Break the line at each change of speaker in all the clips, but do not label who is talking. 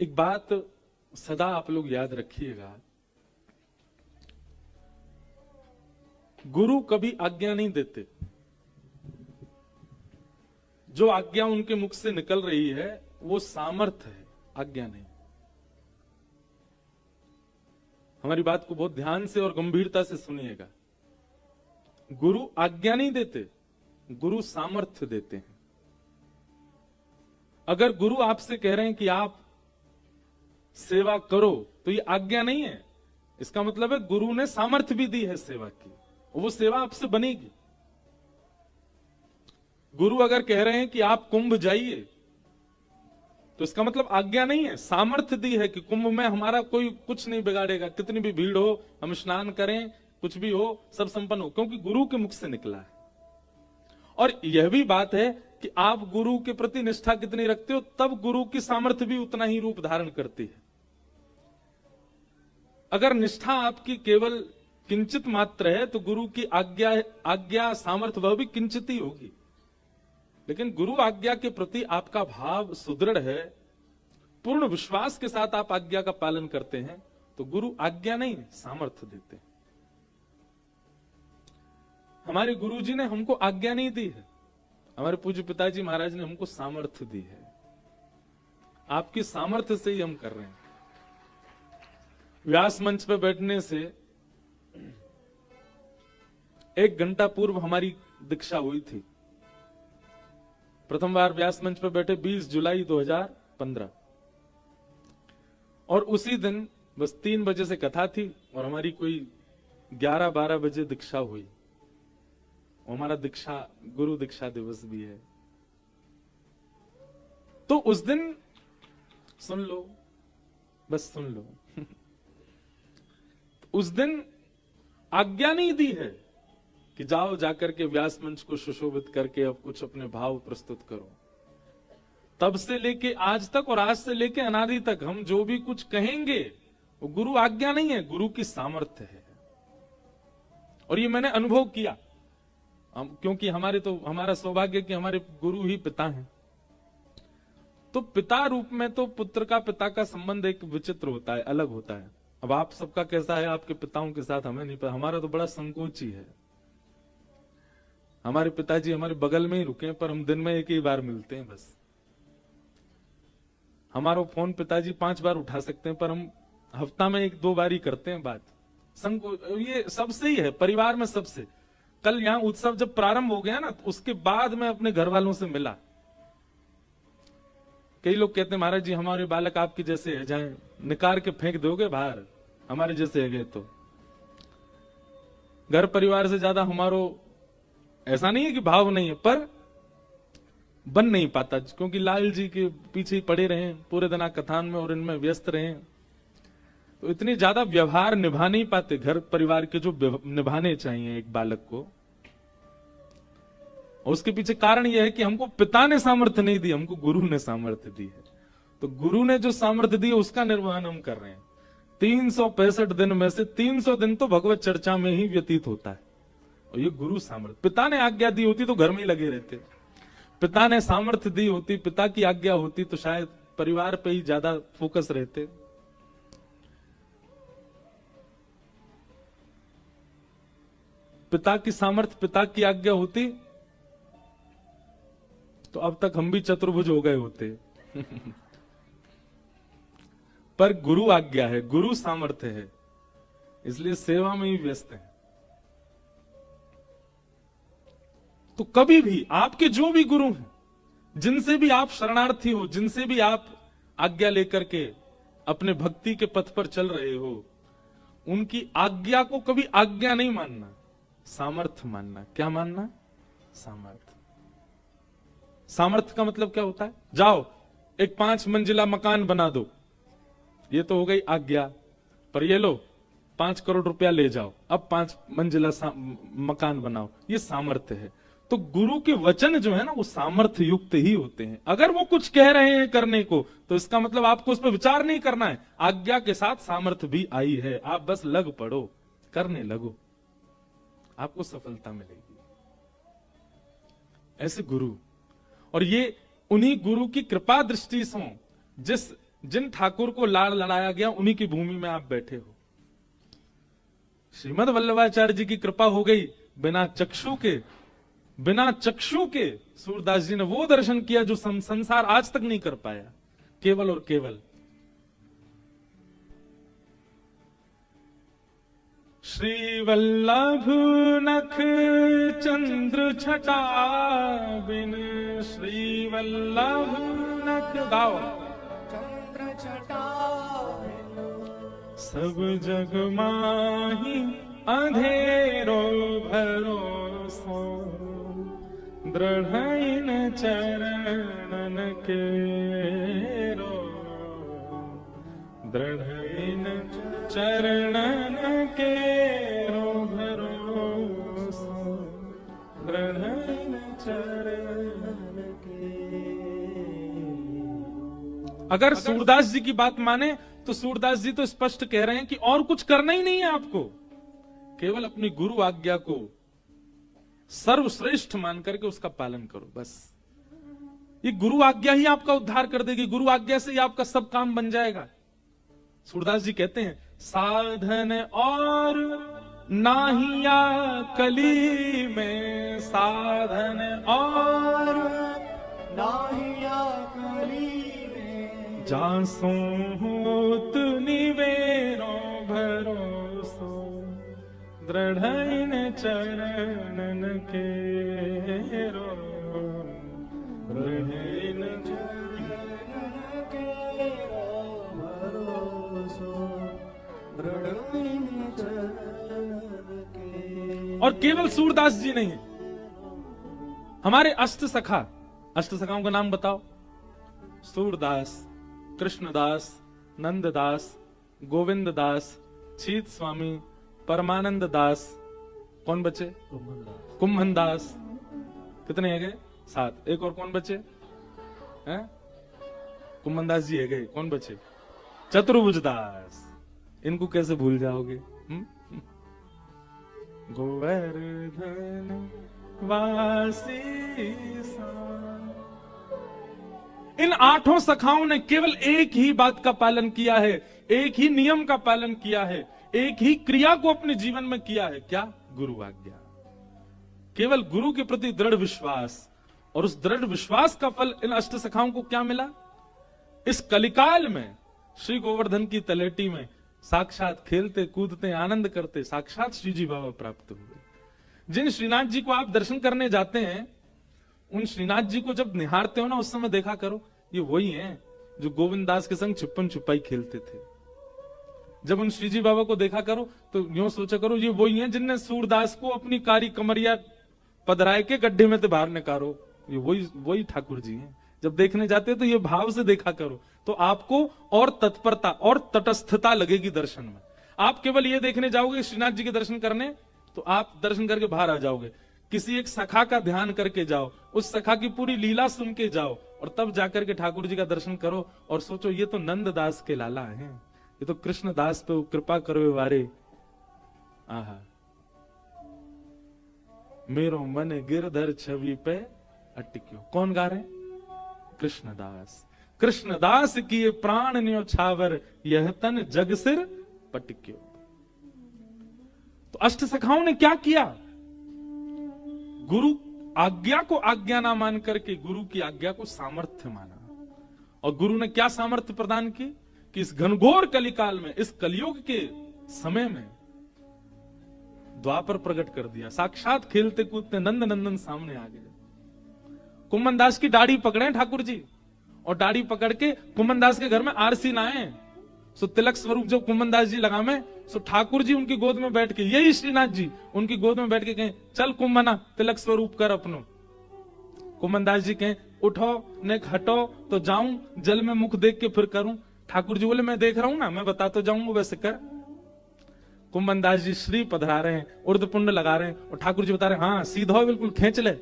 एक बात सदा आप लोग याद रखिएगा, गुरु कभी आज्ञा नहीं देते। जो आज्ञा उनके मुख से निकल रही है वो सामर्थ्य है, आज्ञा नहीं। हमारी बात को बहुत ध्यान से और गंभीरता से सुनिएगा। गुरु आज्ञा नहीं देते, गुरु सामर्थ्य देते हैं। अगर गुरु आपसे कह रहे हैं कि आप सेवा करो, तो ये आज्ञा नहीं है। इसका मतलब है गुरु ने सामर्थ्य भी दी है सेवा की, वो सेवा आपसे बनेगी। गुरु अगर कह रहे हैं कि आप कुंभ जाइए, तो इसका मतलब आज्ञा नहीं है, सामर्थ्य दी है कि कुंभ में हमारा कोई कुछ नहीं बिगाड़ेगा। कितनी भी भीड़ हो, हम स्नान करें, कुछ भी हो, सब संपन्न हो, क्योंकि गुरु के मुख से निकला है। और यह भी बात है कि आप गुरु के प्रति निष्ठा कितनी रखते हो, तब गुरु की सामर्थ्य भी उतना ही रूप धारण करती है। अगर निष्ठा आपकी केवल किंचित मात्र है, तो गुरु की आज्ञा सामर्थ्य वह भी किंचित ही होगी। लेकिन गुरु आज्ञा के प्रति आपका भाव सुदृढ़ है, पूर्ण विश्वास के साथ आप आज्ञा का पालन करते हैं, तो गुरु आज्ञा नहीं सामर्थ्य देते हैं। हमारे गुरुजी ने हमको आज्ञा नहीं दी है, हमारे पूज्य पिताजी महाराज ने हमको सामर्थ्य दी है। आपकी सामर्थ्य से ही हम कर रहे हैं। व्यास मंच पे बैठने से 1 घंटा पूर्व हमारी दीक्षा हुई थी। प्रथम बार व्यास मंच पे बैठे 20 जुलाई 2015, और उसी दिन बस 3 बजे से कथा थी और हमारी कोई 11-12 बजे दीक्षा हुई। हमारा गुरु दीक्षा दिवस भी है। तो उस दिन सुन लो, बस सुन लो उस दिन आज्ञा नहीं दी है कि जाओ जाकर के व्यास मंच को सुशोभित करके अब कुछ अपने भाव प्रस्तुत करो। तब से लेके आज तक और आज से लेके अनादि तक हम जो भी कुछ कहेंगे वो गुरु आज्ञा नहीं है, गुरु की सामर्थ्य है। और ये मैंने अनुभव किया, क्योंकि हमारा सौभाग्य कि हमारे गुरु ही पिता हैं। तो पिता रूप में तो पुत्र का पिता का संबंध एक विचित्र होता है, अलग होता है। अब आप सबका कैसा है आपके पिताओं के साथ हमें नहीं पता, हमारा तो बड़ा संकोच ही है। हमारे पिताजी हमारे बगल में ही रुके, पर हम दिन में एक ही बार मिलते हैं बस। हमारा फोन पिताजी 5 बार उठा सकते हैं, पर हम हफ्ता में 1-2 बार ही करते हैं बात। संकोच ये सबसे ही है, परिवार में सबसे। कल यहाँ उत्सव जब प्रारंभ हो गया ना, तो उसके बाद मैं अपने घर वालों से मिला। कई लोग कहते हैं महाराज जी हमारे बालक आपके जैसे है, जाए निकाल के फेंक दोगे बाहर, हमारे जैसे है गए तो। घर परिवार से ज्यादा हमारो ऐसा नहीं है कि भाव नहीं है, पर बन नहीं पाता, क्योंकि लाल जी के पीछे ही पड़े रहे, पूरे दिन कथान में और इनमें व्यस्त रहे, तो इतनी ज्यादा व्यवहार निभा नहीं पाते घर परिवार के जो निभाने चाहिए एक बालक को। और उसके पीछे कारण यह है कि हमको पिता ने सामर्थ्य नहीं दी, हमको गुरु ने सामर्थ्य दी है। तो गुरु ने जो सामर्थ्य दी उसका निर्वहन हम कर रहे हैं। 365 दिन में से 300 दिन तो भगवत चर्चा में ही व्यतीत होता है, और ये गुरु सामर्थ्य। पिता ने आज्ञा दी होती तो घर में ही लगे रहते, पिता ने सामर्थ्य दी होती, पिता की आज्ञा होती तो शायद परिवार पे ही ज्यादा फोकस रहते। पिता की सामर्थ्य, पिता की आज्ञा होती तो अब तक हम भी चतुर्भुज हो गए होते पर गुरु आज्ञा है, गुरु सामर्थ्य है, इसलिए सेवा में ही व्यस्त है। तो कभी भी आपके जो भी गुरु हैं, जिनसे भी आप शरणार्थी हो, जिनसे भी आप आज्ञा लेकर के अपने भक्ति के पथ पर चल रहे हो, उनकी आज्ञा को कभी आज्ञा नहीं मानना, सामर्थ्य मानना। क्या मानना? सामर्थ्य। सामर्थ्य का मतलब क्या होता है? जाओ एक 5 मंजिला मकान बना दो, ये तो हो गई आज्ञा। पर ये लो 5 करोड़ रुपया ले जाओ, अब 5 मंजिला मकान बनाओ, ये सामर्थ्य है। तो गुरु के वचन जो है ना, वो सामर्थ्य युक्त ही होते हैं। अगर वो कुछ कह रहे हैं करने को, तो इसका मतलब आपको उस पर विचार नहीं करना है, आज्ञा के साथ सामर्थ्य भी आई है, आप बस लग पड़ो, करने लगो, आपको सफलता मिलेगी। ऐसे गुरु, और ये उन्हीं गुरु की कृपा दृष्टि से जिस जिन ठाकुर को लाड़ लड़ाया गया उन्हीं की भूमि में आप बैठे हो। श्रीमद वल्लभाचार्य जी की कृपा हो गई, बिना चक्षु के सूरदास जी ने वो दर्शन किया जो संसार आज तक नहीं कर पाया, केवल और केवल। श्री वल्लभ नख चंद्र छटा बिन, श्री वल्लभ नख गाओ चंद्र छटा सब जग माही अंधेरो भरोसो, दृढ़ चरणन के रो, दृढ़ चरणन के रो भरोसो, दृढ़ चरणन के। अगर सूरदास जी की बात माने तो सूरदास जी तो स्पष्ट कह रहे हैं कि और कुछ करना ही नहीं है आपको, केवल अपनी गुरु आज्ञा को सर्वश्रेष्ठ मान करके उसका पालन करो, बस। ये गुरु आज्ञा ही आपका उद्धार कर देगी, गुरु आज्ञा से ही आपका सब काम बन जाएगा। सूरदास जी कहते हैं, साधन और नाहिया कली में, साधन और नाहिया कली में, जासो होत निवेरो भरोसो, दृढ़ चरणन के रो, दृढ़ चरणन के रो भरोसो, दृढ़ चरणन के। और केवल सूरदास जी नहीं, हमारे अष्ट सखाओं का नाम बताओ। सूरदास, कृष्णदास, नंददास, गोविंददास, छीत स्वामी, परमानंद दास, कौन बचे? कुंभन दास। कितने है गए? 7। एक और कौन बचे हैं? कुंभन दास जी है गए, कौन बचे? चतुर्भुज दास। इनको कैसे भूल जाओगे? गोवर्धन वासी इन 8 सखाओं ने केवल एक ही बात का पालन किया है, एक ही नियम का पालन किया है, एक ही क्रिया को अपने जीवन में किया है। क्या? गुरु आज्ञा। केवल गुरु के प्रति दृढ़ विश्वास, और उस दृढ़ विश्वास का फल इन अष्ट सखाओं को क्या मिला? इस कलिकाल में श्री गोवर्धन की तलेटी में साक्षात खेलते कूदते आनंद करते साक्षात श्री जी बाबा प्राप्त हुए। जिन श्रीनाथ जी को आप दर्शन करने जाते हैं, उन श्रीनाथ जी को जब निहारते हो ना, उस समय देखा करो ये वही हैं जो गोविंद दास के संग छुपन छुपाई खेलते थे। जब उन श्री जी बाबा को देखा करो तो यूं सोचा करो ये वही हैं जिनने सूरदास को अपनी कारी कमरिया पधराए के गड्ढे में से बाहर निकारो। ये वही ठाकुर जी हैं। जब देखने जाते तो ये भाव से देखा करो, तो आपको और तत्परता और तटस्थता लगेगी दर्शन में। आप केवल ये देखने जाओगे श्रीनाथ जी के दर्शन करने, तो आप दर्शन करके बाहर आ जाओगे। किसी एक सखा का ध्यान करके जाओ, उस सखा की पूरी लीला सुन के जाओ, और तब जाकर के ठाकुर जी का दर्शन करो और सोचो ये तो नंद दास के लाला हैं, ये तो कृष्ण दास पे कृपा करो वारे। आहा, मेरो मन गिरधर छवि पे अटक्यो। कौन गा रहे? कृष्णदास। कृष्णदास की प्राण न्योछावर, यह तन जग सिर पटक्यो। तो अष्ट सखाओं ने क्या किया? गुरु आज्ञा को आज्ञा ना मान करके गुरु की आज्ञा को सामर्थ्य माना। और गुरु ने क्या सामर्थ्य प्रदान की कि इस घनघोर कलिकाल में, इस कलयुग के समय में द्वापर प्रकट कर दिया। साक्षात खेलते कूदते नंद नंदन सामने आ गए। कुंभन दास की दाढ़ी पकड़े ठाकुर जी, और दाढ़ी पकड़ के कुंभन दास के घर में आरसी लाए। सो तिलक स्वरूप जब कुंभन दास जी लगावे, सो ठाकुर जी उनकी गोद में बैठ के, यही श्रीनाथ जी उनकी गोद में बैठ के कहें, चल कुंभना तिलक स्वरूप कर अपनो। कुंभन दास जी कहें, उठो ने हटो तो जाऊं, जल में मुख देख के फिर करूं। ठाकुर जी बोले, मैं देख रहा हूं ना, मैं बता तो जाऊंगा, वैसे कर। कुंभन दास जी श्री पधरा रहे हैं, उर्द पुंड लगा रहे हैं, और ठाकुर जी बता रहे हैं, हाँ सीधा हो, बिल्कुल खींच ले,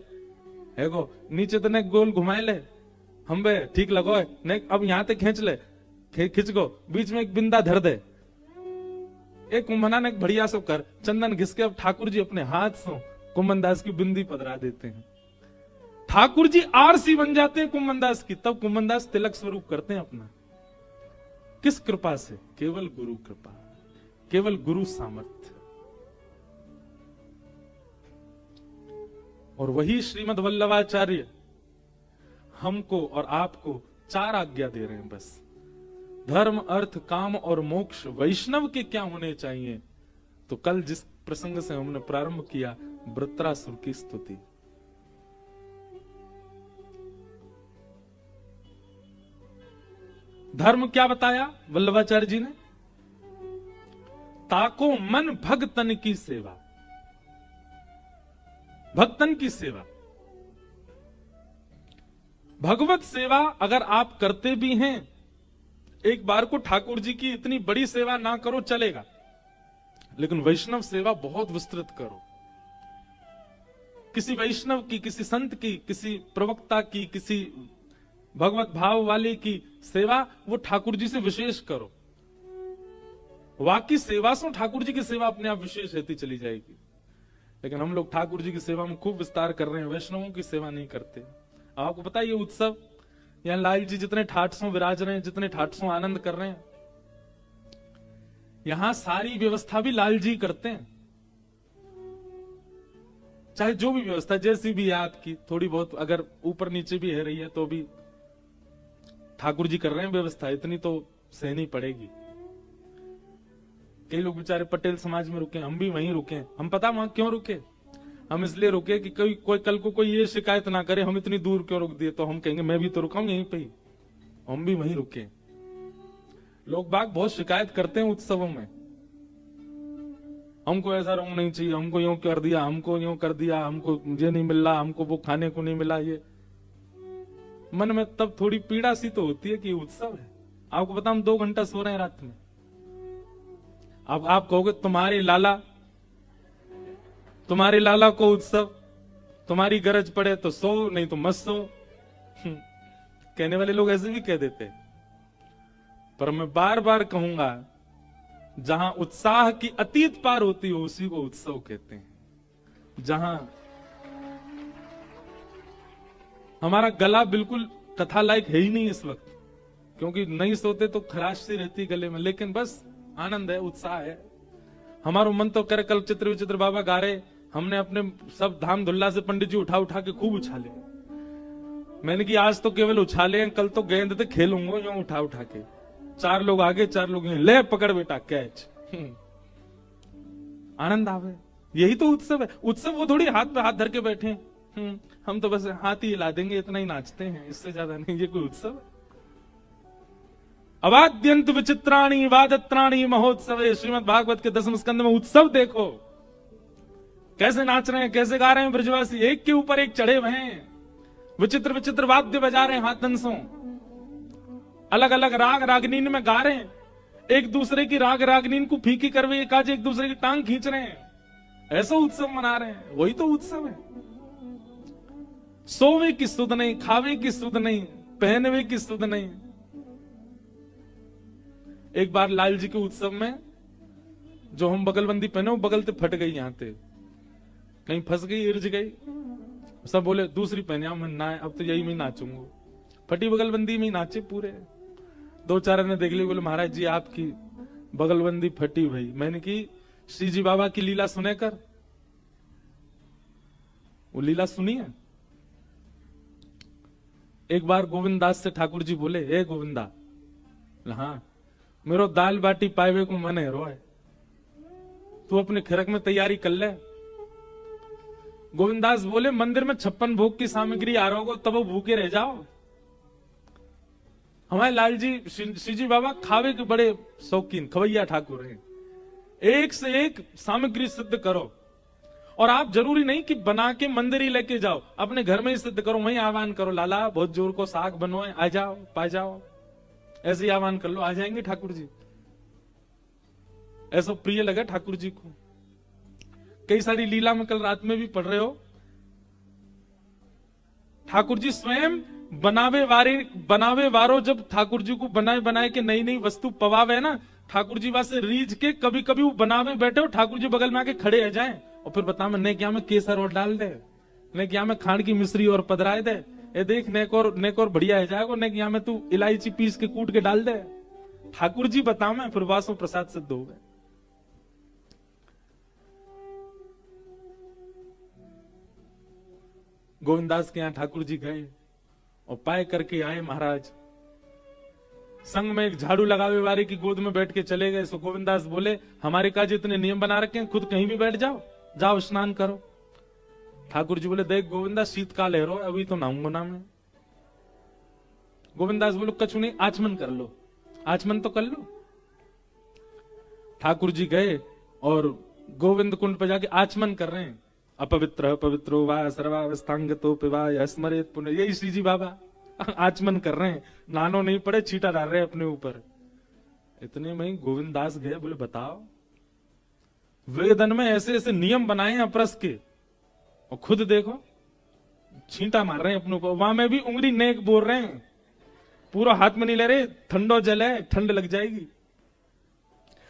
है गो नीचे तो ने गोल घुमाए ले, हम बे ठीक लगो है ने, अब यहां तक खींच ले, खींच गो, बीच में एक बिंदा धर दे। एक कुंभना ने एक बढ़िया सो कर चंदन घिस के, अब ठाकुर जी अपने हाथ से कुंभन दास की बिंदी पधरा देते हैं। ठाकुर जी आरसी बन जाते हैं कुंभन दास की, तब कुंभन दास तिलक स्वरूप करते हैं अपना। किस कृपा से? केवल गुरु कृपा, केवल गुरु सामर्थ्य। और वही श्रीमद् वल्लभाचार्य हमको और आपको 4 आज्ञा दे रहे हैं बस। धर्म, अर्थ, काम और मोक्ष वैष्णव के क्या होने चाहिए? तो कल जिस प्रसंग से हमने प्रारंभ किया, वृत्रासुर की स्तुति। धर्म क्या बताया वल्लभाचार्य जी ने? ताको मन भगतन की सेवा, भक्तन की सेवा। भगवत सेवा अगर आप करते भी हैं, एक बार को ठाकुर जी की इतनी बड़ी सेवा ना करो चलेगा, लेकिन वैष्णव सेवा बहुत विस्तृत करो। किसी वैष्णव की, किसी संत की, किसी प्रवक्ता की, किसी भगवत भाव वाले की सेवा वो ठाकुर जी से विशेष करो। वाकी सेवा से ठाकुर जी की सेवा अपने आप विशेष रहती चली जाएगी। लेकिन हम लोग ठाकुर जी की सेवा में खूब विस्तार कर रहे हैं, वैष्णवों की सेवा नहीं करते। आपको पता है ये उत्सव, यहाँ लाल जी जितने ठाटसों विराज रहे हैं, जितने ठाटसों आनंद कर रहे हैं, यहां सारी व्यवस्था भी लाल जी करते हैं। चाहे जो भी व्यवस्था जैसी भी है आपकी, थोड़ी बहुत अगर ऊपर नीचे भी है रही है तो भी ठाकुर जी कर रहे हैं व्यवस्था, इतनी तो सहनी पड़ेगी। कई लोग बेचारे पटेल समाज में रुके, हम भी वहीं रुके। हम पता वहां क्यों रुके? हम इसलिए रुके कि कोई कल को कोई ये शिकायत ना करे हम इतनी दूर क्यों रुक दिए, तो हम कहेंगे मैं भी तो रुका हूं यहीं पे ही, हम भी वहीं रुके। लोग बाग बहुत शिकायत करते हैं उत्सवों में, हमको ऐसा रंग नहीं चाहिए, हमको यूं कर दिया, हमको यूं कर दिया, हमको ये नहीं मिल रहा, हमको वो खाने को नहीं मिला। ये मन में तब थोड़ी पीड़ा सी तो होती है कि उत्सव है। आपको पता हम 2 घंटा सो रहे हैं रात में। अब आप कहोगे तुम्हारे लाला को उत्सव, तुम्हारी गरज पड़े तो सो, नहीं तो मत सो। कहने वाले लोग ऐसे भी कह देते, पर मैं बार बार कहूंगा, जहां उत्साह की अतीत पार होती हो उसी को उत्सव कहते हैं। जहां हमारा गला बिल्कुल कथा लायक है ही नहीं इस वक्त, क्योंकि नहीं सोते तो खराश सी रहती गले में, लेकिन बस आनंद है, उत्साह है। हमारा मन तो करे कल चित्र विचित्र बाबा गा रहे, हमने अपने सब धाम धुल्ला से पंडित जी उठा उठा के खूब उछाले। मैंने कि आज तो केवल उछाले हैं, कल तो गेंद पे खेलूंगा यूं उठा उठा के। 4 लोग आगे 4 लोग ले पकड़ बेटा कैच। आनंद आवे, यही तो उत्सव है। उत्सव वो थोड़ी हाथ पे हाथ धर के बैठे, हम तो बस हाथ ही हिला देंगे, इतना ही नाचते हैं, इससे ज्यादा नहीं। ये कोई उत्सव है? अवाद्यंत विचित्राणी वादत्राणी महोत्सव, श्रीमद् भागवत के 10वें स्कंद में उत्सव देखो कैसे नाच रहे हैं, कैसे गा रहे हैं ब्रजवासी, एक के ऊपर एक चढ़े हुए हैं, विचित्र विचित्र वाद्य बजा रहे हैं हाथंसों, अलग अलग राग रागनीन में गा रहे हैं, एक दूसरे की राग रागनीन को फीकी करवे काज एक दूसरे की टांग खींच रहे हैं, ऐसा उत्सव मना रहे हैं। वही तो उत्सव है। सोवे की सुध नहीं, खावे की सुध नहीं, पहनवे की सुध नहीं। एक बार लाल जी के उत्सव में जो हम बगलबंदी पहने वो बगल से फट गई, यहां से कहीं फंस गई, इर्ज गई। सब बोले दूसरी पहने, मैं ना अब तो यही में नाचूंगा। फटी बगलबंदी में नाचे पूरे। 2-4 ने देख ली, बोले महाराज जी आपकी बगलबंदी फटी भाई। मैंने की श्री जी बाबा की लीला सुने कर, वो लीला सुनी है। एक बार गोविंद दास से ठाकुर जी बोले, हे गोविंदा, हाँ मेरो दाल बाटी पावे को मन है रोए, तू अपने खिरक में तैयारी कर ले। गोविंदास बोले मंदिर में 56 भोग की सामग्री आ रहा होगा, तब वो भूखे रह जाओ। हमारे लाल जी श्री जी बाबा खावे के बड़े शौकीन खवैया ठाकुर हैं। एक से एक सामग्री सिद्ध करो, और आप जरूरी नहीं कि बना के मंदिर ही लेके जाओ, अपने घर में ही सिद्ध करो, वहीं आह्वान करो, लाला बहुत जोर को साग बनवाए, आ जाओ पा जाओ, ऐसे ही आह्वान कर लो, आ जाएंगे ठाकुर जी। ऐसा प्रिय लगा ठाकुर जी को। कई सारी लीला में कल रात में भी पढ़ रहे हो, ठाकुर जी स्वयं बनावे वारो जब ठाकुर जी को बनाए के नई नई वस्तु पवावे ना, ठाकुर जी वासे रीझ के कभी कभी वो बनावे बैठे हो, ठाकुर जी बगल में आके खड़े रह जाएं और फिर बता मैं ने क्या में केसर और डाल दे, ने क्या में खांड की मिश्री और पधराए दे, ये देख नेक और बढ़िया है जाएगा, ने क्या में तू इलायची पीस के कूट के डाल दे, ठाकुर जी बताओ मैं फिर वासो प्रसाद सिद्ध हो गए। गोविंदास के यहां ठाकुर जी गए और पाए करके आए महाराज। संग में एक झाड़ू लगावे वाले की गोद में बैठ के चले गए। सो गोविंदास बोले हमारे काज इतने नियम बना रखे हैं, खुद कहीं भी बैठ जाओ, जाओ स्नान करो। ठाकुर जी बोले देख गोविंदास शीतकाल है रो, अभी तो नहाऊंगा ना मैं। गोविंदास बोलो कछु नहीं, आचमन कर लो, आचमन तो कर लो। ठाकुर जी गए और गोविंद कुंड पर जाके आचमन कर रहे हैं। अपवित्र पवित्रो वा सर्वावस्थांगतो पिवा स्मरेत पुण्य, यही श्री जी बाबा आचमन कर रहे हैं, नानो नहीं पड़े, छीटा डाल रहे हैं अपने ऊपर। इतने में ही गोविंदास गए, बोले बताओ वेदन में ऐसे ऐसे नियम बनाए हैं अपरस के, और खुद देखो छींटा मार रहे हैं अपने ऊपर। वहां में भी उंगली नेक बोल रहे हैं, पूरा हाथ में नहीं ले रहे, ठंडो जल है, ठंड लग जाएगी।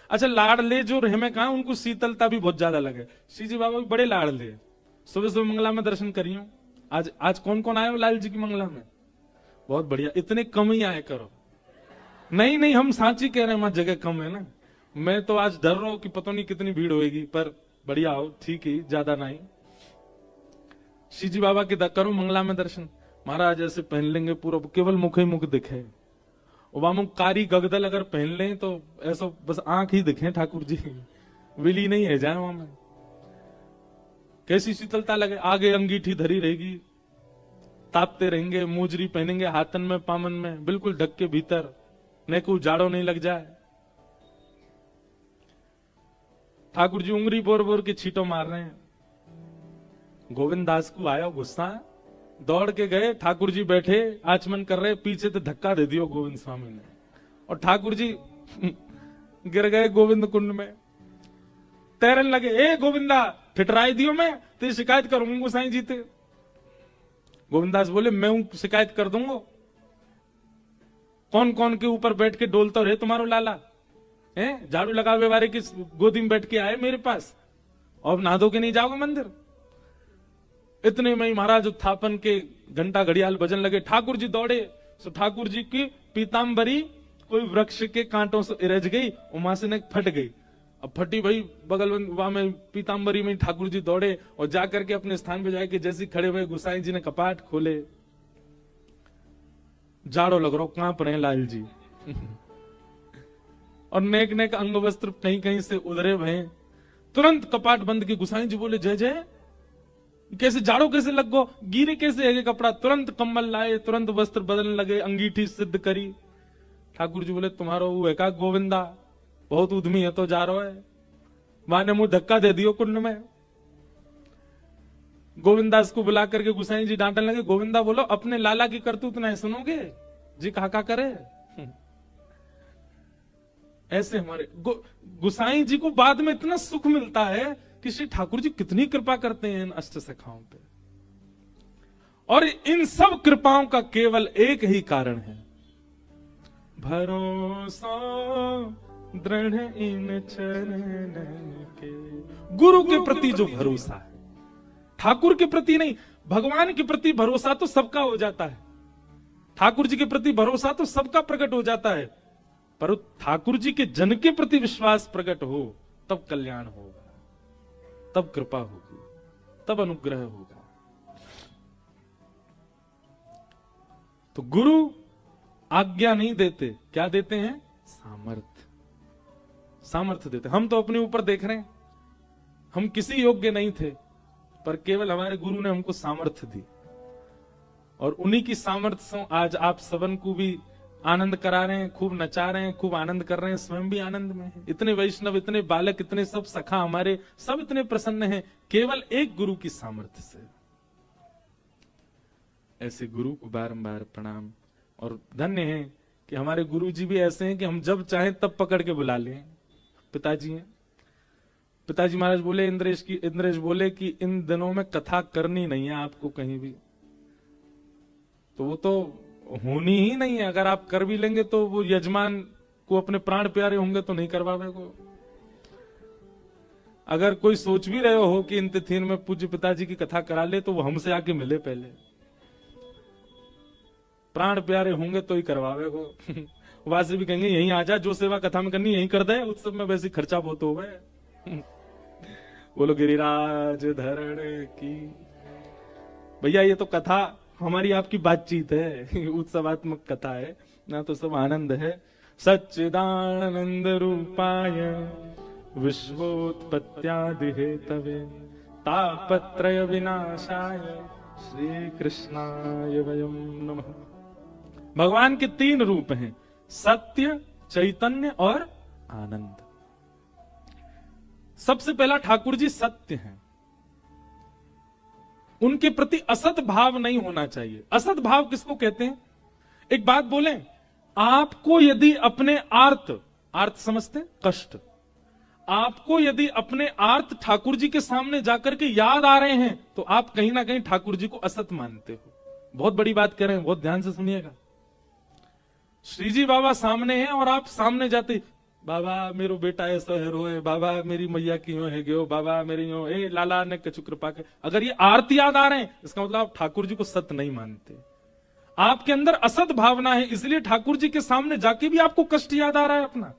अच्छा लाड़ले जो रहे में कहा, उनको शीतलता भी बहुत ज्यादा लगे। श्री जी बाबा भी बड़े लाड़ले। सुबह सुबह मंगला में दर्शन करियो। आज कौन कौन आए हो लाल जी की मंगला में? बहुत बढ़िया, इतने कम ही आए करो। नहीं हम सांची कह रहे हैं, वहां जगह कम है ना। मैं तो आज डर रहा हूं कि पता नहीं कितनी भीड़ होगी, पर बढ़िया हो, ठीक है, ज्यादा नहीं। श्री जी बाबा के करो मंगला में दर्शन। महाराज ऐसे पहन लेंगे पूरा, केवल मुख ही मुख दिखे। वहां कारी गगदल अगर पहन लें तो ऐसा बस आंख ही दिखे ठाकुर जी, विली नहीं है जाए वहां में। कैसी शीतलता लगे, आगे अंगीठी धरी रहेगी, तापते रहेंगे, मोजरी पहनेंगे हाथन में पामन में, बिल्कुल ढक के भीतर, न को जाड़ो नहीं लग जाए। ठाकुर जी उंगली बोर बोर के छींटो मार रहे हैं। गोविंदास को आया गुस्सा, दौड़ के गए, ठाकुर जी बैठे आचमन कर रहे, पीछे तो धक्का दे दियो गोविंद स्वामी ने, और ठाकुर जी गिर गए गोविंद कुंड में, तैरन लगे। ए गोविंदा ठिठराई दियो, मैं तेरी शिकायत करूंगा गोसाई जी ते। गोविंदास बोले मैं शिकायत कर दूंगा, कौन कौन के ऊपर बैठ के डोलता रहे तुम्हारो लाला है, झाड़ू लगावे वाले की गोदी में बैठ के आए मेरे पास, और नहा धो के नहीं जाओगे मंदिर। इतने में ही महाराज उत्थापन के घंटा घड़ियाल बजन लगे। ठाकुर जी दौड़े, तो ठाकुर जी की पीताम्बरी कोई वृक्ष के कांटों से इरज गई, वहां से न फट गई। अब फटी भाई बगल वहां में पीताम्बरी में ठाकुर जी दौड़े और जाकर के अपने स्थान पे जाके जैसे खड़े हुए गोसाई जी ने कपाट खोले। जाड़ो लग रहा, कांप रहे लाल जी और नेक नेक अंग वस्त्र कहीं कहीं से उधरे भय। तुरंत कपाट बंद के गोसाई जी बोले जय जय, कैसे जाड़ो कैसे लग गो, गिरे कैसे है कपड़ा। तुरंत कम्बल लाए, तुरंत वस्त्र बदलने लगे, अंगीठी सिद्ध करी। ठाकुर जी बोले तुम्हारो वो है का गोविंदा, बहुत उद्यमी है तो जा रहा है। मां ने मुंह धक्का दे दियो कुंड में। गोविंदास को बुला करके गोसाई जी डांटने लगे, गोविंदा बोलो अपने लाला की करतूत नहीं सुनोगे जी, कहा करे। ऐसे हमारे गोसाई जी को बाद में इतना सुख मिलता है कि श्री ठाकुर जी कितनी कृपा करते हैं इन अष्ट सखाओं पे। और इन सब कृपाओं का केवल एक ही कारण है, भरोसा दृढ़ इन चरणन के। गुरु के प्रति जो भरोसा है, ठाकुर के प्रति नहीं, भगवान के प्रति भरोसा तो सबका हो जाता है, ठाकुर जी के प्रति भरोसा तो सबका प्रकट हो जाता है, पर ठाकुर जी के जन के प्रति विश्वास प्रकट हो तब कल्याण होगा, तब कृपा होगी, तब अनुग्रह होगा। तो गुरु आज्ञा नहीं देते, क्या देते हैं? सामर्थ्य, सामर्थ्य देते। हम तो अपने ऊपर देख रहे हैं, हम किसी योग्य नहीं थे, पर केवल हमारे गुरु ने हमको सामर्थ्य दी, और उन्हीं की सामर्थ्य से आज आप सबन को भी आनंद करा रहे हैं, खूब नचा रहे हैं, खूब आनंद कर रहे हैं, स्वयं भी आनंद में है। इतने वैष्णव, इतने बालक, इतने सब सखा हमारे, सब इतने प्रसन्न हैं, केवल एक गुरु की सामर्थ्य से। ऐसे गुरु को बारंबार प्रणाम, और धन्य है कि हमारे गुरु जी भी ऐसे हैं कि हम जब चाहें तब पकड़ के बुला लें। पिताजी हैं, पिताजी महाराज बोले इंद्रेश बोले कि इन दिनों में कथा करनी नहीं है आपको कहीं भी, तो वो तो होनी ही नहीं है। अगर आप कर भी लेंगे तो वो यजमान को अपने प्राण प्यारे होंगे तो नहीं करवावे को। अगर कोई सोच भी रहे हो कि इन तिथियों में पूज्य पिताजी की कथा करा ले, तो वो हमसे आके मिले पहले, प्राण प्यारे होंगे तो ही करवावे को। वहां से भी कहेंगे यहीं आ जा, जो सेवा कथा में करनी यहीं कर दे, उत्सव में वैसे खर्चा बहुत हो गए। बोलो गिरिराज धरण की। भैया ये तो कथा हमारी आपकी बातचीत है, उत्सवात्मक कथा है ना, तो सब आनंद है। सच्चिदानंद रूपाय विश्वोत्पत्त्यादि हेतवे तापत्रय विनाशाय श्री कृष्णाय वयम नमः। भगवान के 3 रूप हैं, सत्य, चैतन्य और आनंद। सबसे पहला ठाकुर जी सत्य हैं, उनके प्रति असत भाव नहीं होना चाहिए। असत भाव किसको कहते हैं? एक बात बोलें, आपको यदि अपने आर्त समझते, कष्ट, आपको यदि अपने आर्त ठाकुर जी के सामने जाकर के याद आ रहे हैं, तो आप कहीं ना कहीं ठाकुर जी को असत मानते हो। बहुत बड़ी बात कह रहे हैं, बहुत ध्यान से सुनिएगा। श्री जी बाबा सामने हैं और आप सामने जाते, बाबा मेरो बेटा ऐसा है रोए, बाबा मेरी मैया क्यों है गयो, बाबा मेरी यो ए लाला ने कछु कृपा कर। अगर ये आरती याद आ रहे हैं, इसका मतलब आप ठाकुर जी को सत्य नहीं मानते, आपके अंदर असत भावना है, इसलिए ठाकुर जी के सामने जाके भी आपको कष्ट याद आ रहा है अपना।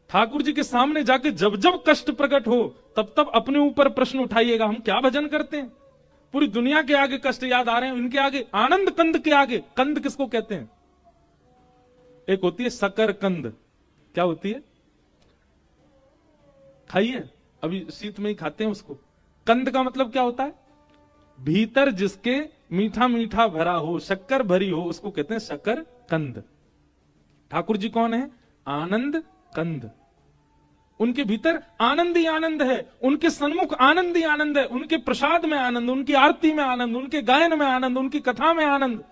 ठाकुर जी के सामने जाके जब जब कष्ट प्रकट हो, तब तब अपने ऊपर प्रश्न उठाइएगा, हम क्या भजन करते हैं? पूरी दुनिया के आगे कष्ट याद आ रहे हैं, इनके आगे, आनंद कंद के आगे। कंद किसको कहते हैं? एक होती है शकर कंद। क्या होती है? खाइए, अभी शीत में ही खाते हैं उसको। कंद का मतलब क्या होता है? भीतर जिसके मीठा मीठा भरा हो, शक्कर भरी हो, उसको कहते हैं शकर कंद। ठाकुर जी कौन है? आनंद कंद। उनके भीतर आनंद ही आनंद है, उनके सन्मुख आनंद ही आनंद है, उनके प्रसाद में आनंद, उनकी आरती में आनंद, उनके गायन में आनंद, उनकी कथा में आनंद,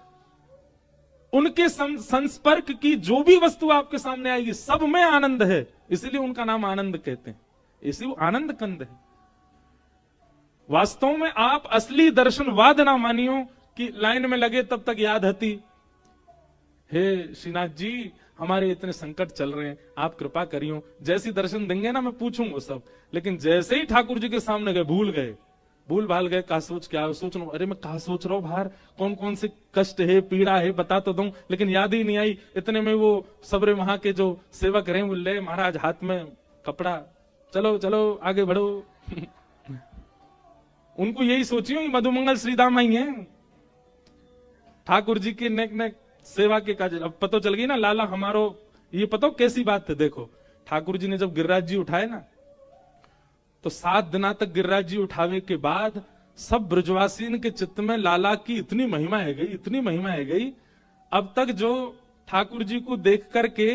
उनके संस्पर्क की जो भी वस्तु आपके सामने आएगी सब में आनंद है, इसलिए उनका नाम आनंद कहते हैं, इसलिए वो आनंद कंद है। वास्तव में आप असली दर्शनवाद ना मानियो कि लाइन में लगे तब तक याद हती, हे श्रीनाथ जी हमारे इतने संकट चल रहे हैं, आप कृपा करियो, जैसी दर्शन देंगे ना मैं पूछूंगा सब। लेकिन जैसे ही ठाकुर जी के सामने गए, भूल भाल गए, कहा सोच क्या सोच रहा हूं, अरे मैं कहा सोच रहा हूं बाहर कौन कौन से कष्ट है, पीड़ा है, बता तो दूं, लेकिन याद ही नहीं आई। इतने में वो सबरे वहां के जो सेवक रहे वो ले महाराज हाथ में कपड़ा, चलो चलो आगे बढ़ो। उनको यही सोचियो मधुमंगल श्रीदाम आई है, ठाकुर जी के नेक नेक सेवा के काज। अब पता चल गई ना लाला हमारो, ये पता कैसी बात है। देखो ठाकुर जी ने जब गिरिराज जी उठाए ना, तो 7 दिना तक गिरिराज जी उठावे के बाद सब ब्रजवासीन के चित्त में लाला की इतनी महिमा है गई, इतनी महिमा है गई। अब तक जो ठाकुर जी को देख करके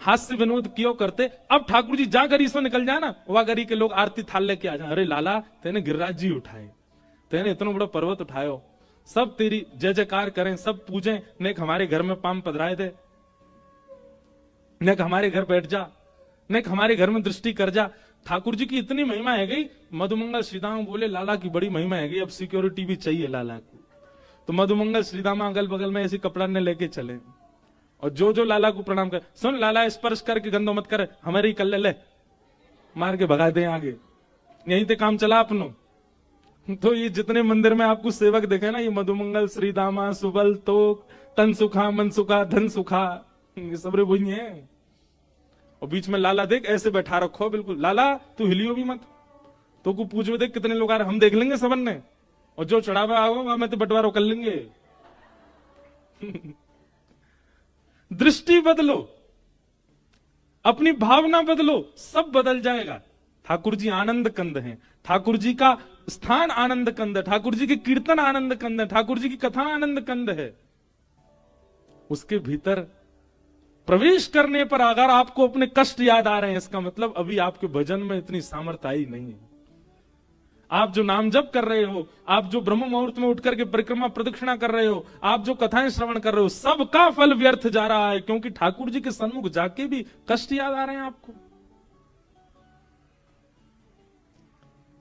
हास्य विनोद क्यों करते, अब ठाकुर जी जा गरी से निकल जाए ना, वह गरी के लोग आरती थाल लेके आ जाए, अरे लाला तेने गिरिराज जी उठाए, तेने इतना बड़ा पर्वत उठायो, सब तेरी जय जयकार करें, सब पूजें, नेक हमारे घर में पाम पधराए दे, नेक हमारे घर बैठ जा, नेक हमारे घर में दृष्टि कर जा। ठाकुर जी की इतनी महिमा है गई। मधुमंगल श्रीदामा बोले लाला की बड़ी महिमा है गई, अब सिक्योरिटी भी चाहिए लाला को। तो मधुमंगल श्रीदामा अगल बगल में ऐसी कपड़ा ने लेके चले, और जो जो लाला को प्रणाम कर, सुन लाला स्पर्श करके गंदो मत कर, हमारी कल ले मार के भगा दे आगे, यहीं ते काम चला अपनो। तो ये जितने मंदिर में आपको सेवक देखे ना, ये मधुमंगल श्रीदामा सुबल तोक तन सुखा मन सुखा धन सुखा, ये सबरे वही है। और बीच में लाला देख ऐसे बैठा रखो बिल्कुल, लाला तू हिलियो भी मत, तो को पूछो देख कितने लोग आ रहे, हम देख लेंगे सबन ने, और जो चढ़ावा आओ वहां में तो बंटवारा कर लेंगे। दृष्टि बदलो, अपनी भावना बदलो, सब बदल जाएगा। ठाकुर जी आनंद कंद हैं, ठाकुर जी का स्थान आनंद कंद है, ठाकुर जी के कीर्तन आनंद कंद है, ठाकुर जी की कथा आनंद कंद है। उसके भीतर प्रवेश करने पर अगर आपको अपने कष्ट याद आ रहे हैं, इसका मतलब अभी आपके भजन में इतनी सामर्थ्य आई नहीं है। आप जो नाम जप कर रहे हो, आप जो ब्रह्म मुहूर्त में उठकर के परिक्रमा प्रदक्षिणा कर रहे हो, आप जो कथाएं श्रवण कर रहे हो, सबका फल व्यर्थ जा रहा है, क्योंकि ठाकुर जी के सन्मुख जाके भी कष्ट याद आ रहे हैं आपको।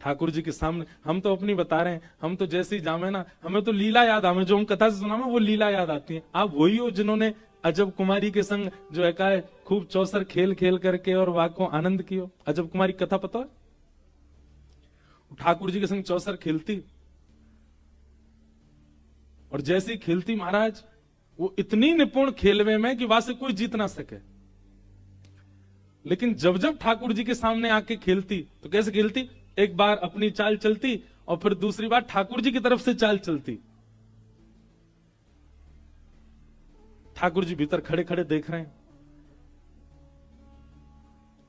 ठाकुर जी के सामने हम तो अपनी बता रहे हैं, हम तो जैसे ही जामे ना, हमें तो लीला याद, हमें जो हम कथा से सुना वो लीला याद आती है। आप वही हो जिन्होंने अजब कुमारी के संग जो है खूब चौसर खेल खेल करके और वाक को आनंद कियो। अजब कुमारी कथा पता है? ठाकुर जी के संग चौसर खेलती, और जैसी खेलती महाराज वो इतनी निपुण खेलवे में कि वहां से कोई जीत ना सके। लेकिन जब जब ठाकुर जी के सामने आके खेलती तो कैसे खेलती, एक बार अपनी चाल चलती और फिर दूसरी बार ठाकुर जी की तरफ से चाल चलती। ठाकुर जी भीतर खड़े खड़े देख रहे हैं।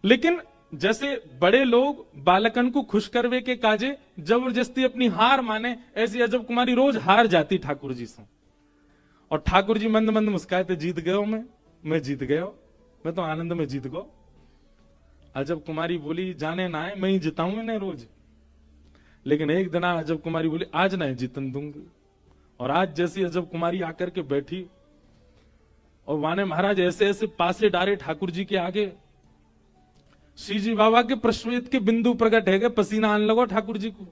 लेकिन जैसे बड़े लोग बालकन को खुश करवे के काजे जबरदस्ती अपनी हार माने, ऐसी अजब कुमारी रोज हार जाती ठाकुर जी से। और ठाकुर जी मंद मंद मुस्काए, जीत गयो मैं जीत गयो, मैं तो आनंद में जीत गो। अजब कुमारी बोली, जाने ना है, मैं ही जिताऊं इन्हें रोज। लेकिन एक दिन अजब कुमारी बोली, आज ना जीतन दूंगी। और आज जैसी अजब कुमारी आकर के बैठी और वाने महाराज ऐसे ऐसे पासे डारे ठाकुर जी के आगे। श्री जी बाबा के प्रश्वेत के बिंदु प्रकट है गए, पसीना आने लगो ठाकुर जी को।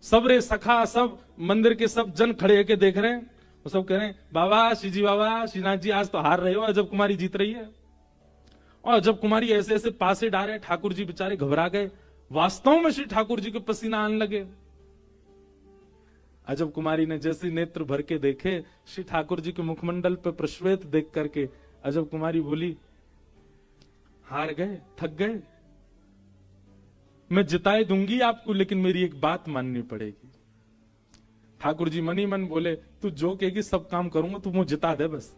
सब रे सखा, सब मंदिर के सब जन खड़े होके देख रहे हैं। वो सब कह रहे हैं, बाबा श्री जी बाबा, श्रीनाथ जी आज तो हार रहे हो, अजब कुमारी जीत रही है। और अजब कुमारी ऐसे ऐसे पासे डारे, ठाकुर जी बेचारे घबरा गए। वास्तव में श्री ठाकुर जी को पसीना आने लगे। अजब कुमारी ने जैसे नेत्र भर के देखे श्री ठाकुर जी के मुखमंडल पर प्रश्वेत देख करके, अजब कुमारी बोली, हार गए, थक गए, मैं जिताए दूंगी आपको, लेकिन मेरी एक बात माननी पड़ेगी। ठाकुर जी मनी मन बोले, तू जो कहेगी सब काम करूंगा, तू मुझे जिता दे बस।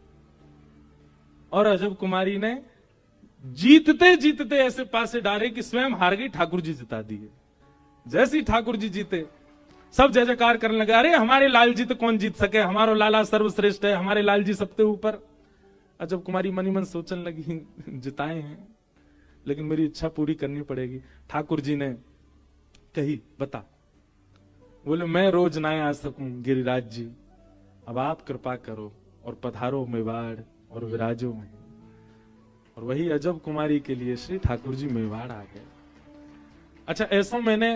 और अजब कुमारी ने जीतते जीतते ऐसे पासे डारे कि स्वयं हार गई, ठाकुर जी जिता दिए। जैसे ही ठाकुर जी जीते, सब जय जयकार करने लगे, अरे हमारे लाल जी तो कौन जीत सके, हमारो लाला सर्वश्रेष्ठ है, हमारे लाल जी सबसे ऊपर। अजब कुमारी मनी मन सोचने लगी, जिताए हैं लेकिन मेरी इच्छा पूरी करनी पड़ेगी। ठाकुर जी ने कही, बता। बोले, मैं रोज ना आ सकूं गिरिराज जी, अब आप कृपा करो और पधारो मेवाड़ और विराजो में। और वही अजब कुमारी के लिए श्री ठाकुर जी मेवाड़ आ गए। अच्छा, ऐसा मैंने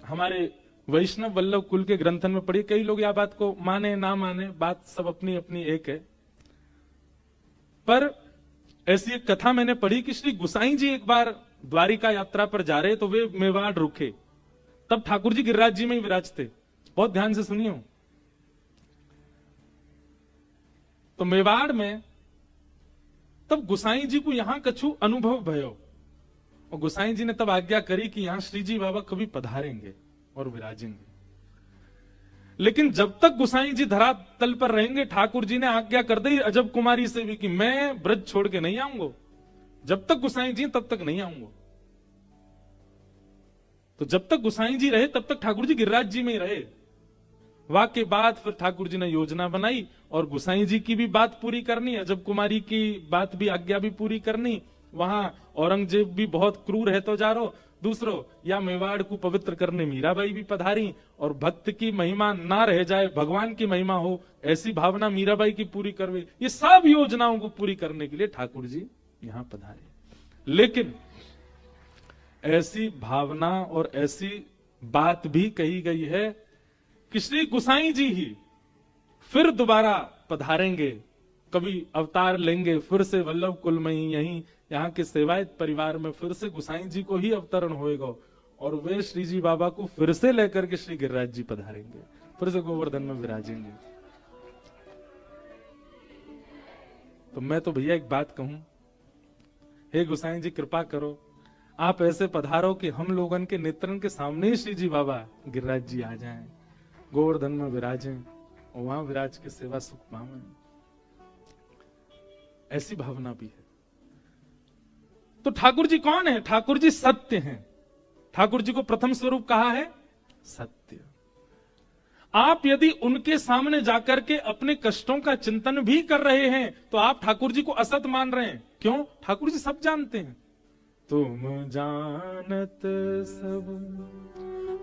हमारे वैष्णव वल्लभ कुल के ग्रंथन में पढ़ी। कई लोग यह बात को माने ना माने, बात सब अपनी अपनी एक है। पर ऐसी एक कथा मैंने पढ़ी कि श्री गुसाई जी एक बार द्वारिका यात्रा पर जा रहे तो वे मेवाड़ रुके, तब ठाकुर जी गिरिराज जी में ही विराजते। बहुत ध्यान से सुनियो। तो मेवाड़ में तब गुसाई जी को यहां कछु अनुभव भयो, और गुसाई जी ने तब आज्ञा करी कि यहां श्री जी बाबा कभी पधारेंगे और विराजेंगे। लेकिन जब तक गुसाई जी धरातल पर रहेंगे, ठाकुर जी ने आज्ञा कर दी अजब कुमारी से भी कि मैं ब्रज छोड़ के नहीं आऊंगा। जब तक गुसाई जी तब तक नहीं आऊंगा। तो जब तक गुसाई जी रहे तब तक ठाकुर जी गिरिराज जी में ही रहे। वाह के बाद फिर ठाकुर जी ने योजना बनाई और गुसाई जी की भी बात पूरी करनी, अजब कुमारी की बात भी, आज्ञा भी पूरी करनी। वहां औरंगजेब भी बहुत क्रूर है तो जा रो, दूसरो या मेवाड़ को पवित्र करने मीराबाई भी पधारी, और भक्त की महिमा ना रह जाए, भगवान की महिमा हो, ऐसी भावना मीराबाई की पूरी करवे। ये सब योजनाओं को पूरी करने के लिए ठाकुर जी यहां पधारे। लेकिन ऐसी भावना और ऐसी बात भी कही गई है कि श्री गुसाई जी ही फिर दोबारा पधारेंगे, कभी अवतार लेंगे, फिर से वल्लभ कुल में ही यहीं यहाँ के सेवायत परिवार में फिर से गुसाई जी को ही अवतरण होएगा, और वे श्री जी बाबा को फिर से लेकर के श्री गिरिराज जी पधारेंगे, फिर से गोवर्धन में विराजेंगे। तो मैं तो भैया एक बात कहूं, हे गुसाई जी कृपा करो, आप ऐसे पधारो कि हम लोगन के नेत्रन के सामने ही श्री जी बाबा गिरिराज जी आ जाएं, गोवर्धन में विराजें और वहां विराज के सेवा सुख पावें। ऐसी भावना भी है। तो ठाकुर जी कौन है? ठाकुर जी सत्य हैं। ठाकुर जी को प्रथम स्वरूप कहा है सत्य। आप यदि उनके सामने जाकर के अपने कष्टों का चिंतन भी कर रहे हैं तो आप ठाकुर जी को असत मान रहे हैं। क्यों? ठाकुर जी सब जानते हैं। तुम जानत सब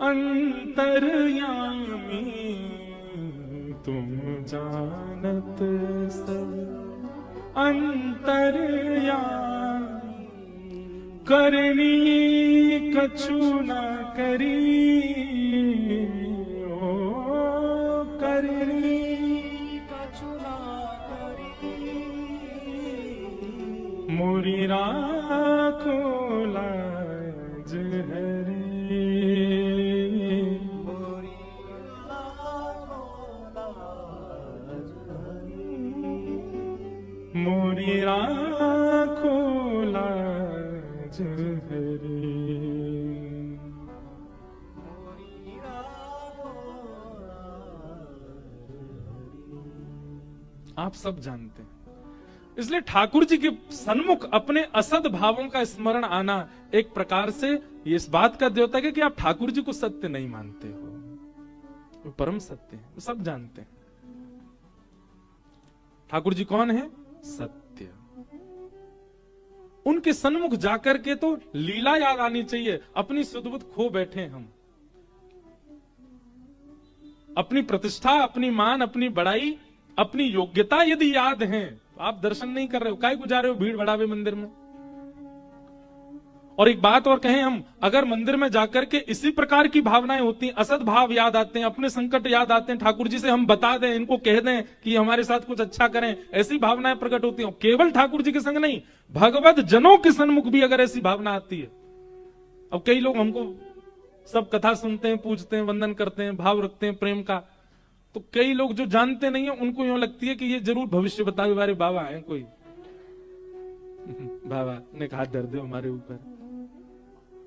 अंतर्यामी, तुम जानत सब अंतर्यामी, करनी कछु ना करी, ओ करनी कछु ना करी, मोरी राखो लाज हरी, मोरी राखो लाज हरी। राखो लाज हरी। आप सब जानते हैं, इसलिए ठाकुर जी के सन्मुख अपने असद भावों का स्मरण आना एक प्रकार से ये इस बात का द्योतक है कि आप ठाकुर जी को सत्य नहीं मानते हो, वो परम सत्य है, वो सब जानते हैं। ठाकुर जी कौन है? सत्य। उनके सन्मुख जाकर के तो लीला याद आनी चाहिए। अपनी सुध-बुध खो बैठे हम, अपनी प्रतिष्ठा, अपनी मान, अपनी बड़ाई, अपनी योग्यता यदि याद है, आप दर्शन नहीं कर रहे हो, काहे को जा रहे हो भीड़ बढ़ावे मंदिर में। और एक बात और कहें हम, अगर मंदिर में जाकर के इसी प्रकार की भावनाएं होती हैं, असद भाव याद आते हैं, अपने संकट याद आते हैं, ठाकुर जी से हम बता दें, इनको कह दें कि हमारे साथ कुछ अच्छा करें, ऐसी भावनाएं प्रकट होती हैं। केवल ठाकुर जी के संग नहीं, भगवत जनों के सन्मुख भी अगर ऐसी भावना आती है। अब कई लोग हमको सब कथा सुनते हैं, पूजते हैं, वंदन करते हैं, भाव रखते हैं प्रेम का, तो कई लोग जो जानते नहीं है उनको यूं लगती है कि ये जरूर भविष्य बतावे वाले बाबा हैं कोई। बाबा ने कहा डर दो हमारे ऊपर,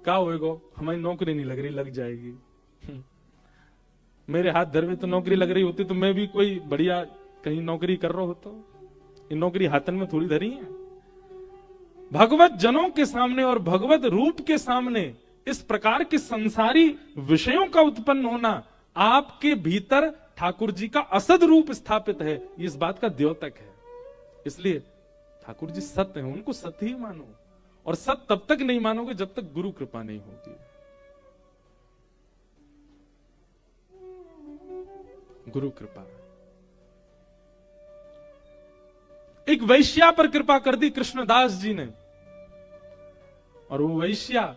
क्या होएगा, हमारी नौकरी नहीं लग रही, लग जाएगी। मेरे हाथ धरवे तो नौकरी लग रही होती तो मैं भी कोई बढ़िया कहीं नौकरी कर रहा होता। ये नौकरी हाथन में थोड़ी धरी है। भगवत जनों के सामने और भगवत रूप के सामने इस प्रकार के संसारी विषयों का उत्पन्न होना, आपके भीतर ठाकुर जी का असद रूप स्थापित है, ये इस बात का द्योतक है। इसलिए ठाकुर जी सत्य है, उनको सत्य ही मानो। और सत्य तब तक नहीं मानोगे जब तक गुरु कृपा नहीं होगी। गुरु कृपा। एक वैश्या पर कृपा कर दी कृष्णदास जी ने, और वो वैश्या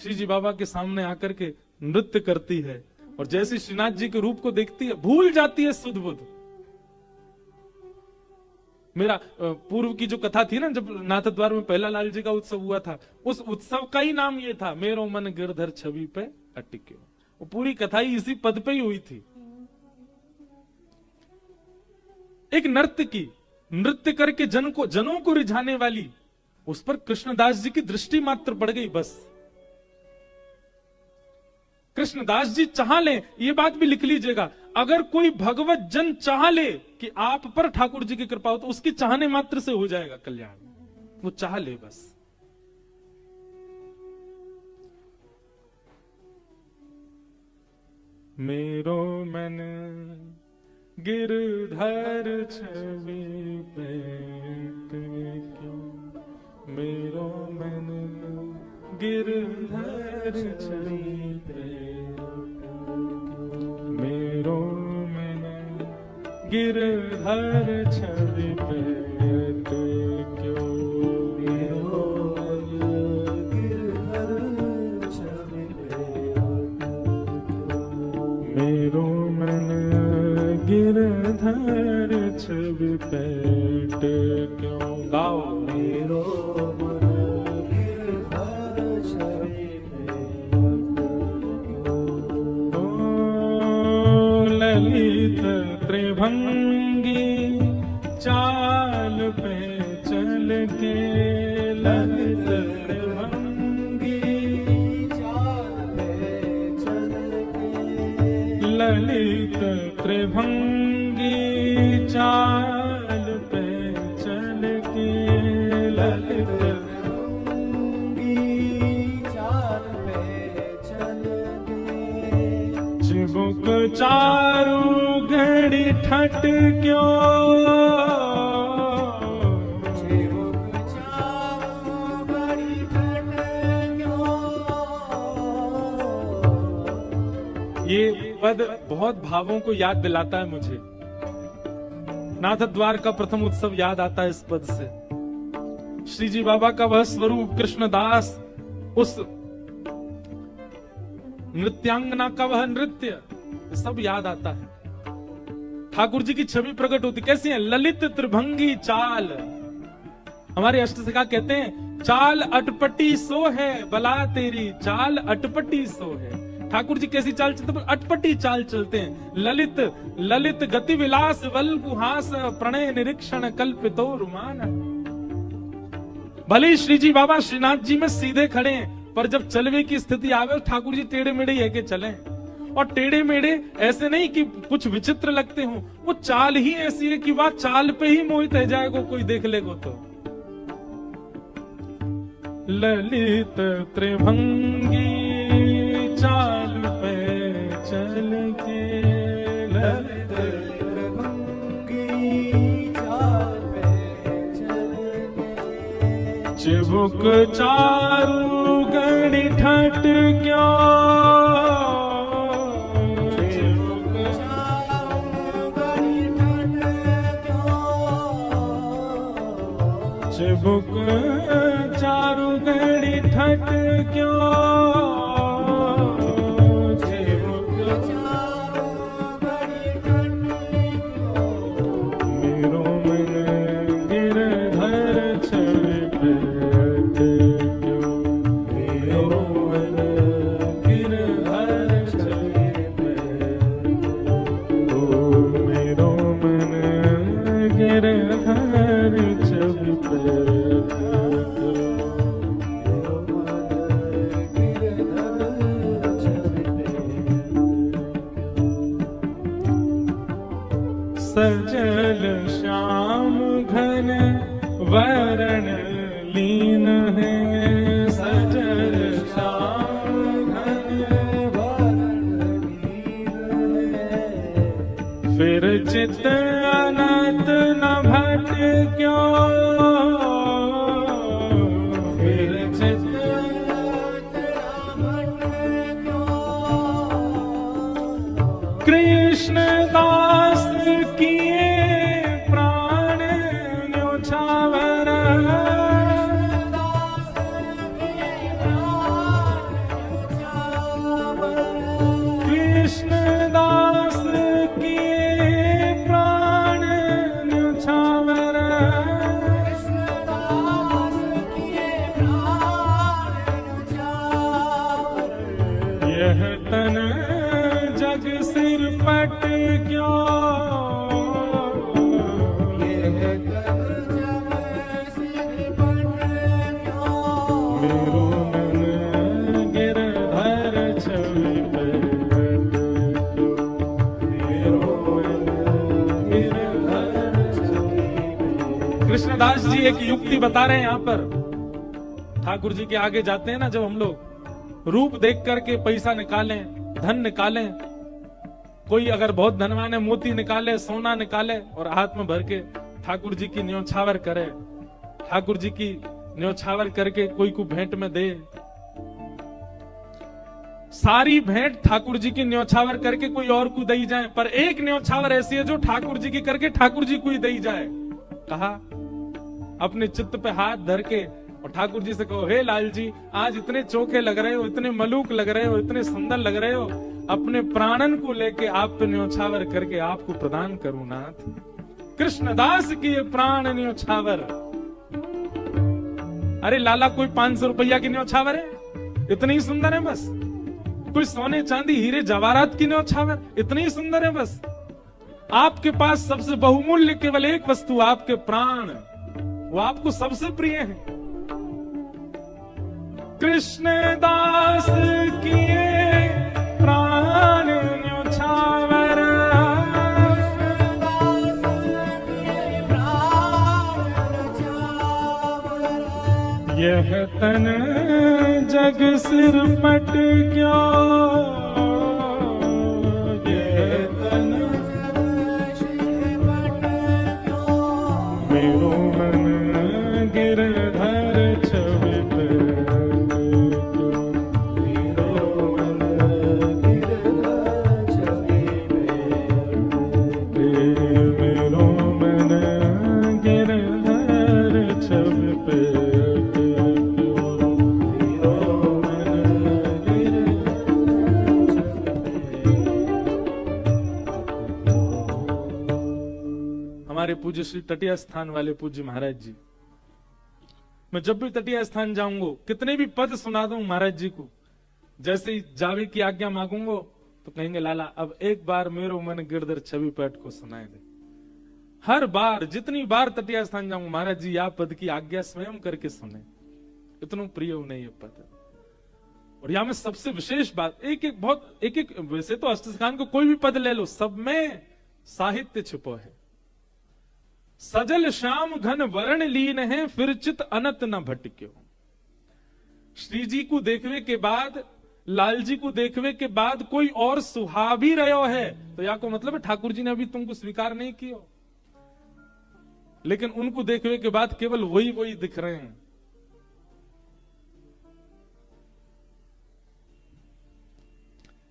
श्री जी बाबा के सामने आकर के नृत्य करती है, और जैसे श्रीनाथ जी के रूप को देखती है भूल जाती है सुध बुध। मेरा पूर्व की जो कथा थी ना, जब नाथ द्वार में पहला लाल जी का उत्सव हुआ था, उस उत्सव का ही नाम ये था, मेरो मन गिरधर छवि पे अटिक्यो। वो पूरी कथा ही इसी पद पे ही हुई थी। एक नर्तकी नृत्य करके जनों को रिझाने वाली, उस पर कृष्णदास जी की दृष्टि मात्र पड़ गई बस। कृष्णदास जी चाह ले, ये बात भी लिख लीजिएगा, अगर कोई भगवत जन चाह ले कि आप पर ठाकुर जी की कृपा हो, तो उसकी चाहने मात्र से हो जाएगा कल्याण। वो चाह ले बस। मेरो मन गिरधर छवि पेट क्यों, मेरो मन गिरधर छवि पेट, मेरो मन गिरधर छवि पेट क्यों, मेरो मन गिरधर छवि पेट, मेरो मन गिरधर छवि पेट क्यों। गाओ। मेरो मन गिरधर छवि पेट क्यों, ललित त्रिभंगी चाल पे चल के, ललित त्रिभंगी चाल पे चल के, ललित त्रिभंगी चाल पे चल के, ललित त्रिभंगी चाल पे चल के, चिबुक चारू घड़ी ठट क्यों, चिबुक चारू घड़ी ठट क्यों। ये पद बहुत भावों को याद दिलाता है मुझे। नाथ द्वार का प्रथम उत्सव याद आता है इस पद से। श्री जी बाबा का वह स्वरूप कृष्णदास, उस नृत्यांगना का वह नृत्य, सब याद आता है। ठाकुर जी की छवि प्रकट होती कैसी है? ललित त्रिभंगी चाल। हमारे अष्टसिखा कहते हैं, चाल अटपटी सो है बला तेरी, चाल अटपटी सो है। ठाकुर जी कैसी चाल चलते? अटपटी चाल चलते हैं। ललित ललित गति विलास वल गुहास, प्रणय निरीक्षण कल्पितो रुमान। भले ही श्री जी बाबा श्रीनाथ जी में सीधे खड़े हैं, पर जब चलवे की स्थिति आवे ठाकुर जी टेढ़े मेढ़े ही है के चले। और टेढ़े मेढ़े ऐसे नहीं कि कुछ विचित्र लगते हो, वो चाल ही ऐसी है कि वह चाल पे ही मोहित रह जाएगा कोई देख लेगो तो। ललित त्रिभंगी चाल पे चल के, ललित त्रिभंगी चाल पे चल के, चिबुक चारू गणी ठट क्यों, चिबुक चारू गणी ठट क्यों, चिबुक चारू गणी ठट क्यों, मेरो मन गिरधर छवि पे क्यों, मेरो मन गिरधर छवि पे, ओ मेरो मन गिरधर छवि पे। सजल श्याम घन वरण लीन है, सजल श्याम घन वरण लीन है, फिर चित अनंत न भट क्यों, फिर चित अनंत न भट क्यों, कृष्ण दास किए प्राण न्योछावर, कृष्ण दास किए प्राण न्योछावर, यह तन जग सिर पट क्यों, मेरो मन गिरधर छवि पे क्यों, मेरो मन गिरधर छवि पे। कृष्णदास जी एक युक्ति बता रहे हैं यहाँ पर। ठाकुर जी के आगे जाते हैं ना जब हम लोग, रूप देख करके पैसा निकालें, धन निकालें, कोई अगर बहुत धनवान है मोती निकाले, सोना निकाले और हाथ में भर के ठाकुर जी की न्योछावर करे, ठाकुर जी की न्योछावर करके कोई को भेंट में दे। सारी भेंट ठाकुर जी की न्योछावर करके कोई और को दई जाए, पर एक न्योछावर ऐसी है जो ठाकुर जी की करके ठाकुर जी को ही दई जाए। कहा अपने चित्त पे हाथ धर के और ठाकुर जी से कहो, हे लाल जी आज इतने चोखे लग रहे हो, इतने मलूक लग रहे हो, इतने सुंदर लग रहे हो, अपने प्राणन को लेके आप पे न्योछावर करके आपको प्रदान करूं नाथ। कृष्णदास की ये प्राण न्योछावर। अरे लाला कोई 500 रुपया की न्योछावर है, इतनी ही सुंदर है बस। कोई सोने चांदी हीरे जवाहरात की न्योछावर, इतनी ही सुंदर है बस। आपके पास सबसे बहुमूल्य केवल एक वस्तु, आपके प्राण, वो आपको सबसे प्रिय है। कृष्णदास किए प्राण न्योछावर, यह तन जग सिर पट क्यों, यह तन सिर पट क्यों, मेरो मन गिरधर छवि पे क्यों, मेरो मन गिरधर छवि पे, मेरो मन गिरधर छवि पे। हमारे पूज्य श्री तटीय स्थान वाले पूज्य महाराज जी, मैं जब भी तटीय स्थान जाऊंगा कितने भी पद सुना दूं महाराज जी को, जैसे ही जावे की आज्ञा मांगूंगा तो कहेंगे लाला अब एक बार मेरो मन गिरधर छवि पैठ को सुनाए दे। हर बार जितनी बार तटिया स्थान जाऊं, महाराज जी आप पद की आज्ञा स्वयं करके सुने, इतना प्रिय उन्हें ये पद। और यहां में सबसे विशेष बात, एक वैसे तो अष्टसिखान को कोई भी पद ले लो, सब में साहित्य छुपो है। सजल श्याम घन वर्ण लीन है, फिर चित अनत न भटक्यो। श्री जी को देखने के बाद, लाल जी को देखने के बाद कोई और सुहा भी रहो है, तो या को मतलब है ठाकुर जी ने अभी तुमको स्वीकार नहीं किया, लेकिन उनको देखने के बाद केवल वही दिख रहे हैं।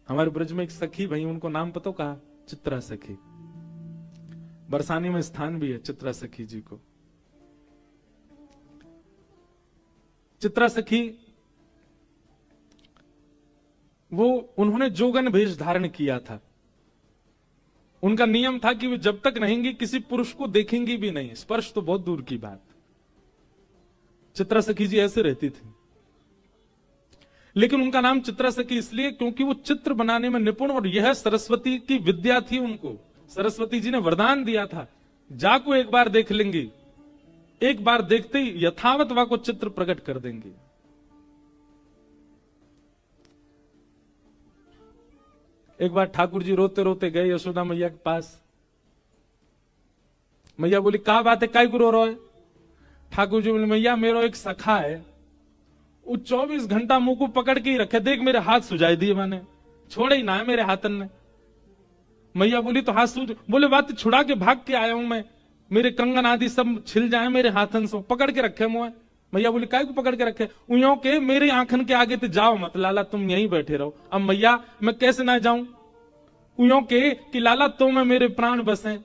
हमारे ब्रज में एक सखी भाई, उनको नाम पता कहा, चित्रा सखी। बरसानी में स्थान भी है चित्रा सखी जी को। चित्रा सखी वो, उन्होंने जोगन भेष धारण किया था। उनका नियम था कि वे जब तक रहेंगी किसी पुरुष को देखेंगी भी नहीं, स्पर्श तो बहुत दूर की बात। चित्रा सखी जी ऐसे रहती थी। लेकिन उनका नाम चित्रा सखी इसलिए क्योंकि वो चित्र बनाने में निपुण, और यह सरस्वती की विद्या थी उनको। सरस्वती जी ने वरदान दिया था, जाको एक बार देख लेंगी, एक बार देखते ही यथावत वा को चित्र प्रकट कर देंगे। एक बार ठाकुर जी रोते रोते गए यशोदा मैया के पास। मैया बोली क्या बात है, काय को रो रहा है? ठाकुर जी बोले मैया मेरा एक सखा है, वो 24 घंटा मुंह को पकड़ के ही रखे, देख मेरे हाथ सुझाई दिए, मैंने छोड़े ही ना है मेरे हाथन ने। मैया बोली तो हाथ सूझ, बोले बात छुड़ा के भाग के आया हूं मैं, मेरे कंगन आदि सब छिल जाए मेरे हाथन से, पकड़ के रखे मुझे। मैया बोली काय को पकड़ के रखे? उयों के मेरे आंखन के आगे तो जाओ मत लाला, तुम यहीं बैठे रहो। अब मैया मैं कैसे ना जाऊं? उयों के कि लाला तो मैं मेरे प्राण बसे,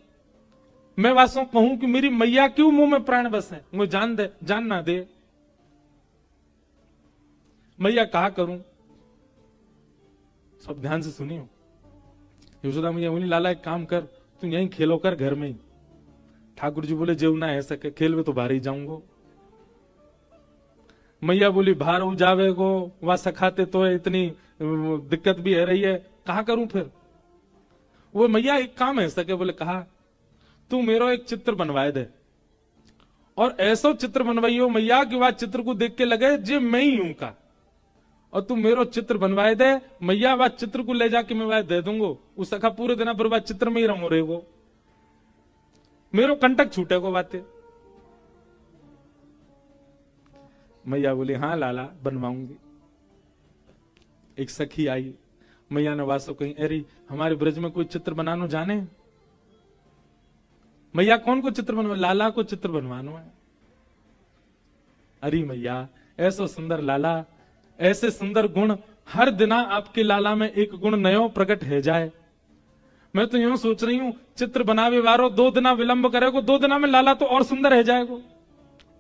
मैं वासों कहूं कि मेरी मैया क्यों मुंह में प्राण बसे, मुझे जान दे, जान ना दे। मैया कहा करूं? सब ध्यान से सुनियो। यशोदा मैया बोली लाला एक काम कर, तुम यहीं खेलो कर घर में ही। ठाकुर जी बोले जेव ना है सके, खेल में तो बाहर ही जाऊंगा। मैया बोली बाहर हो जावे को वहां सखाते तो है, इतनी दिक्कत भी है रही है, कहा करूं फिर? वो मैया एक काम है सके, बोले कहा तू मेरा एक चित्र बनवाए दे, और ऐसा चित्र बनवाइयो मैया कि वह चित्र को देख के लगे जे मैं ही हूं का, और तू मेरा चित्र बनवाए दे मैया, वह चित्र को ले जाके मैं वह दे दूंगा। उस सखा पूरे दिन पर वह चित्र में ही रंगो रहेगो, मेरो कंटक छूटेगो बातें। मैया बोली हाँ लाला बनवाऊंगी। एक सखी आई, मैया ने वासो कही अरे हमारे ब्रज में कोई चित्र बनानो जाने? मैया कौन को चित्र बनवा? लाला को चित्र बनवानो है। अरे मैया ऐसा सुंदर लाला, ऐसे सुंदर गुण, हर दिना आपके लाला में एक गुण नयो प्रकट है जाए। मैं तो यूं सोच रही हूं चित्र बनावे वारो 2 दिना विलंब करेगो, 2 दिना में लाला तो और सुंदर है जाएगो।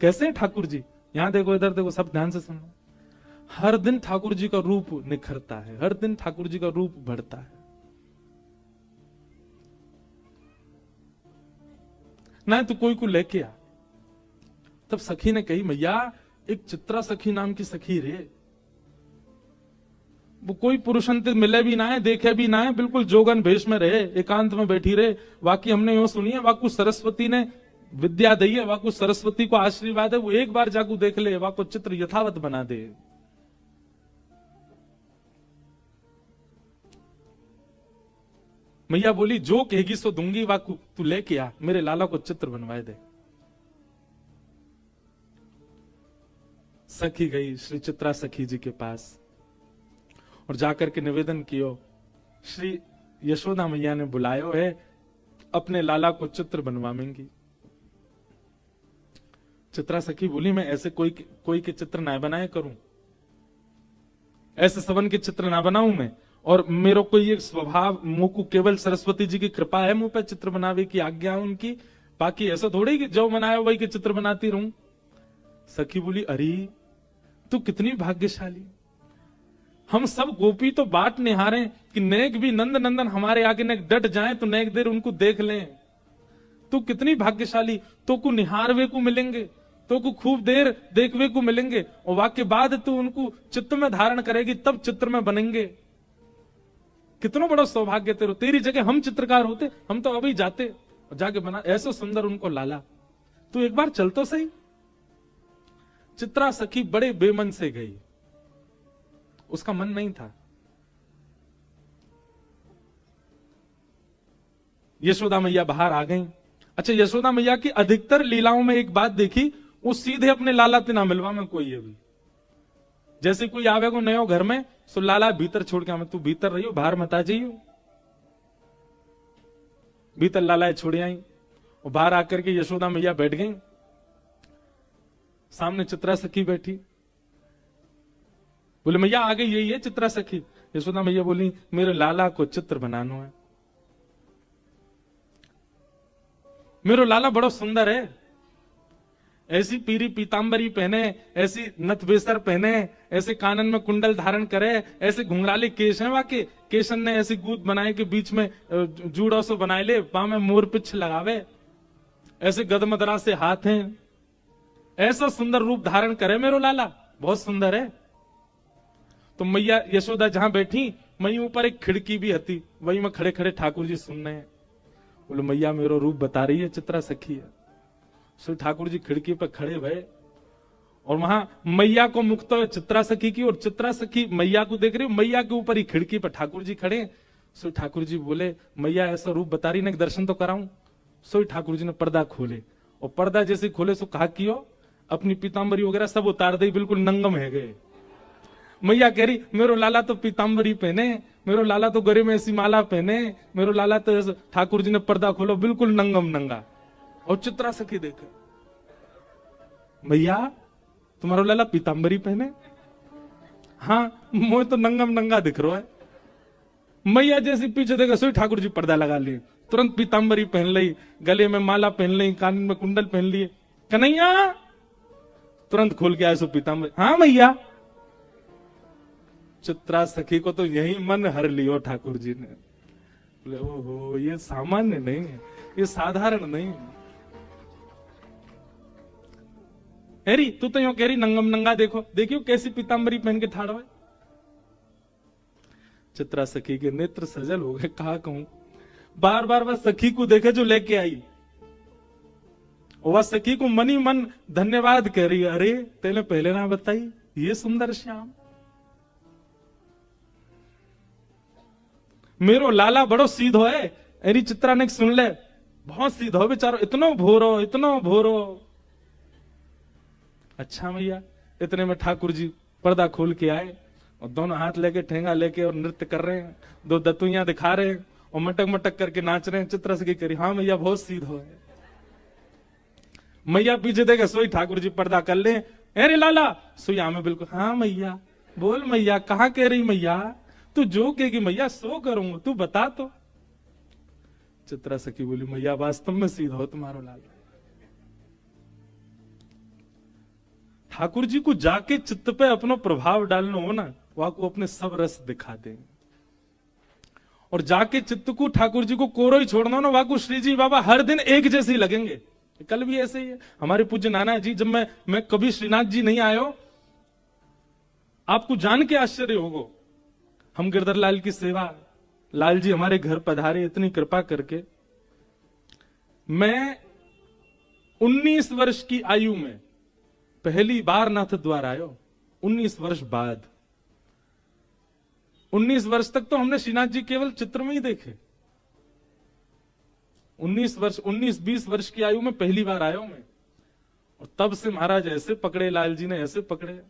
कैसे ठाकुर जी? यहां देखो, इधर देखो, सब ध्यान से सुनो। हर दिन ठाकुर जी का रूप निखरता है, हर दिन ठाकुर जी का रूप बढ़ता है। ना तो कोई को लेके आ। तब सखी ने कही मैया एक चित्रा सखी नाम की सखी रे, वो कोई पुरुषंत मिले भी ना है, देखे भी ना है, बिल्कुल जोगन भेष में रहे, एकांत में बैठी रहे। बाकी हमने यूं सुनी है वाकु सरस्वती ने विद्या दी है, वाकु सरस्वती को आशीर्वाद है, वो एक बार जाकू देख ले, वाकु चित्र यथावत बना दे। मैया बोली जो कहेगी सो दूंगी, वाकु तू लेके आ, मेरे लाला को चित्र बनवाए दे। सखी गई श्री चित्रा सखी जी के पास और जाकर के निवेदन कियो, श्री यशोदा मैया ने बुलायो है, अपने लाला को चित्र बनवाएंगी। चित्रा सखी बोली मैं ऐसे कोई के चित्र ना बनाए करूं, ऐसे सबन के चित्र ना बनाऊं मैं, और मेरा कोई एक स्वभाव, मुंह को केवल सरस्वती जी की कृपा है मुंह पे चित्र बनावे की आज्ञा उनकी, बाकी ऐसा थोड़ी कि जो बनाया वही के चित्र बनाती रहूं। सखी बोली अरे तू कितनी भाग्यशाली, हम सब गोपी तो बाट निहारे कि नेक भी नंद नंदन हमारे आगे नेक डट जाए तो नेक देर उनको देख लें। तू कितनी भाग्यशाली, तो को निहारवे को मिलेंगे, तो को खूब देर देखवे को मिलेंगे, और वाक्य बाद तू उनको चित्त में धारण करेगी तब चित्र में बनेंगे। कितना बड़ा सौभाग्य तेरो, तेरी जगह हम चित्रकार होते हम तो अभी जाते, और जाके बना, ऐसे सुंदर उनको लाला, तू एक बार चल तो सही। चित्रा सखी बड़े बेमन से गई, उसका मन नहीं था। यशोदा मैया बाहर आ गई। अच्छा, यशोदा मैया की अधिकतर लीलाओं में एक बात देखी, वो सीधे अपने लाला तिना मिलवा में कोई है भी। जैसे कोई आवे को नयो घर में, सो लाला भीतर छोड़ के, तू भीतर रहियो, बाहर मत आ जाइयो। भीतर लाला छोड़ आई, और बाहर आकर के यशोदा मैया बैठ गई। सामने चित्रा सखी बैठी। बोले मैया आ गई, यही है चित्रा सखी। यशोदा मैया बोली मेरे लाला को चित्र बनाना है। मेरो लाला बड़ा सुंदर है, ऐसी पीरी पीतांबरी पहने, ऐसी नथ बेसर पहने, ऐसे कानन में कुंडल धारण करे, ऐसे घुंघराले केश हैं वाके, केशन ने ऐसी गूद बनाए कि बीच में जूड़ो से बनाए ले, पांव में मोर पिछ लगावे, ऐसे गदमदरा से हाथ हैं, ऐसा सुंदर रूप धारण करे मेरो लाला, बहुत सुंदर है। तो मैया यशोदा जहां बैठी, वहीं ऊपर एक खिड़की भी हती, वहीं में खड़े खड़े ठाकुर जी सुन रहे हैं। बोले मैया मेरो रूप बता रही है, चित्रा सखी है। सो ठाकुर जी खिड़की पर खड़े भये, और वहां मैया को मुक्त तो चित्रा सखी की, और चित्रा सखी मैया को देख रही, मैया के ऊपर ही खिड़की पर ठाकुर जी खड़े। सो ठाकुर जी बोले मैया ऐसा रूप बता रही ना, दर्शन तो कराऊं। सो ठाकुर जी ने पर्दा खोले, और पर्दा जैसे खोले सो कहा कियो अपनी पीतांबरी वगैरह सब उतार दे, बिल्कुल नंगम है गए। मैया कह रही मेरो लाला तो पीतांबरी पहने, मेरो लाला तो गले में ऐसी माला पहने, मेरो लाला तो, ठाकुर जी ने पर्दा खोलो बिल्कुल नंगम नंगा। और चित्रा सखी देखे, भैया तुम्हारा लाला पीतांबरी पहने? हाँ, मुझे तो नंगम नंगा दिख रहा है। मैया जैसे पीछे देखा, सोई ठाकुर जी पर्दा लगा लिए, तुरंत पीतांबरी पहन ली, गले में माला पहन ली, कान में कुंडल पहन लिए। कन्हैया तुरंत खोल के आया सो पीतांबरी। हाँ मैया। चित्रा सखी को तो यही मन हर लियो ठाकुर जी ने। बोले ओहो, ये सामान्य नहीं है, ये साधारण नहीं है। हेरी तू तो यूं कह रही नंगम नंगा, देखो देखियो कैसी पीतांबरी पहन के ठाड़ है। चित्रा सखी के नेत्र सजल हो गए, कहा कहूं, बार बार वह सखी को देखे जो लेके आई, वह सखी को मनी मन धन्यवाद कह रही है। अरे तेने पहले ना बताई, ये सुंदर श्याम मेरो लाला बड़ो सीधो है। अरे चित्रा ने सुन ले, बहुत सीधो बेचारो, इतनो भोरो इतनो भोरो। अच्छा भैया, इतने में ठाकुर जी पर्दा खोल के आए, और दोनों हाथ लेके ठेंगा लेके और नृत्य कर रहे हैं, दो दतुइयां दिखा रहे हैं, और मटक मटक करके नाच रहे हैं। चित्रा सखी करी हाँ मैया बहुत सीधो है। मैया पीछे देखे, सोई ठाकुर जी पर्दा कर ले। अरे लाला सोई में बिल्कुल, हाँ मैया बोल मैया, कहाँ कह रही मैया, तू जो कहेगी मैया सो करूंगा, तू बता तो। चित्रा सखी बोली मैया वास्तव में सीधा हो तुम्हारा लाला। ठाकुर जी को जाके चित्त पे अपना प्रभाव डालना हो ना, वहां को अपने सब रस दिखा देंगे। और जाके चित्त को ठाकुर जी को कोरो ही छोड़ना हो ना, वहां को श्री जी बाबा हर दिन एक जैसे ही लगेंगे। कल भी ऐसे ही है। हमारे पूज्य नाना जी, जब मैं कभी श्रीनाथ जी नहीं आयो, आपको जान के आश्चर्य होगा, हम गिरधर लाल की सेवा, लाल जी हमारे घर पधारे इतनी कृपा करके। मैं 19 वर्ष की आयु में पहली बार नाथ द्वार आयो, 19 वर्ष बाद। 19 वर्ष तक तो हमने श्रीनाथ जी केवल चित्र में ही देखे। 19-20 वर्ष की आयु में पहली बार आयो मैं, और तब से महाराज ऐसे पकड़े, लाल जी ने ऐसे पकड़े,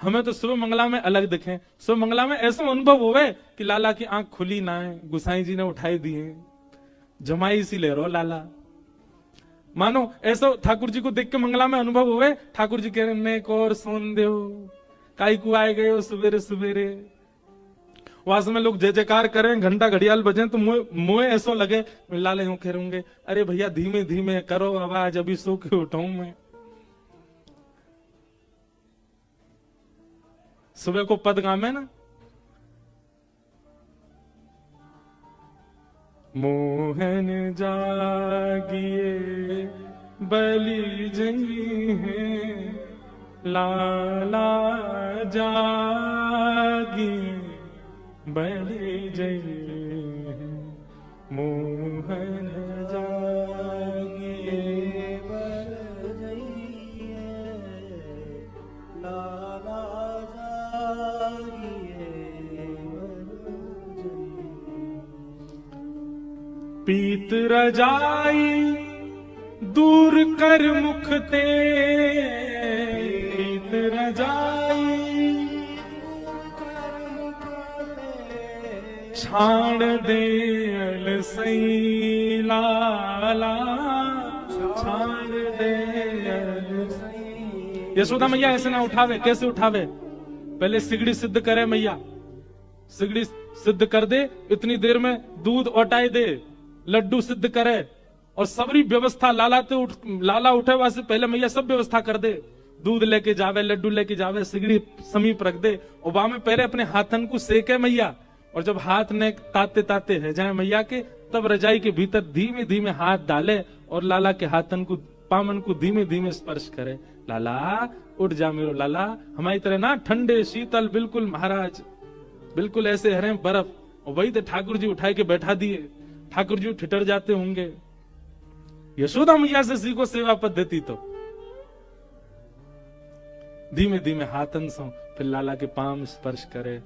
हमें तो सुबह मंगला में अलग दिखे। सुबह मंगला में ऐसा अनुभव हुए कि लाला की आंख खुली ना है, गुसाई जी ने उठाई दिए, जमाई सी ले रो लाला, मानो ऐसा ठाकुर जी को देख के मंगला में अनुभव हुए। ठाकुर जी कह रहे ने को और सोन दो, काई को आए गए हो सवेरे सवेरे। वहां से में लोग जय जयकार करें, घंटा घड़ियाल बजे, तो मुझे ऐसा लगे लाले यूं कह रहूंगे, अरे भैया धीमे धीमे करो आवाज, अभी सो के उठाऊं मैं। सुबह को पद गामे ना, मोहन जागिए बलि जई है, लाला जागिए बलि जई है, मोहन जा
लाला जागिए
पीत रजाई दूर कर मुख ते, पीत रजाई छाण दे अलसई लाला, छाण दे अलसई। यशोदा मैया ऐसे ना उठावे, कैसे उठावे? पहले सिगड़ी सिद्ध करे मैया, सिगड़ी सिद्ध कर दे, इतनी देर में दूध औटाई दे, लड्डू सिद्ध करे और सबरी व्यवस्था लाला उठे वासे पहले मैया सब व्यवस्था कर दे, दूध लेके जावे, लड्डू लेके जावे, सिगड़ी समीप रख दे और वहां में पहले अपने हाथन को सेके मैया, और जब हाथ ने ताते ताते है जाए मैया के, तब रजाई के भीतर धीमे धीमे हाथ डाले और लाला के हाथन को, पामन को धीमे धीमे स्पर्श करे। लाला उठ जा मेरो लाला, हमारी तरह ना ठंडे शीतल बिल्कुल महाराज, बिल्कुल ऐसे हरे बर्फ। और वही तो ठाकुर जी उठाए के बैठा दिए, ठाकुर जी ठिठर जाते होंगे। यशोदा मैया से सीखो सेवा पद्धति। तो धीमे धीमे हाथन सो फिर लाला के पाम स्पर्श करे,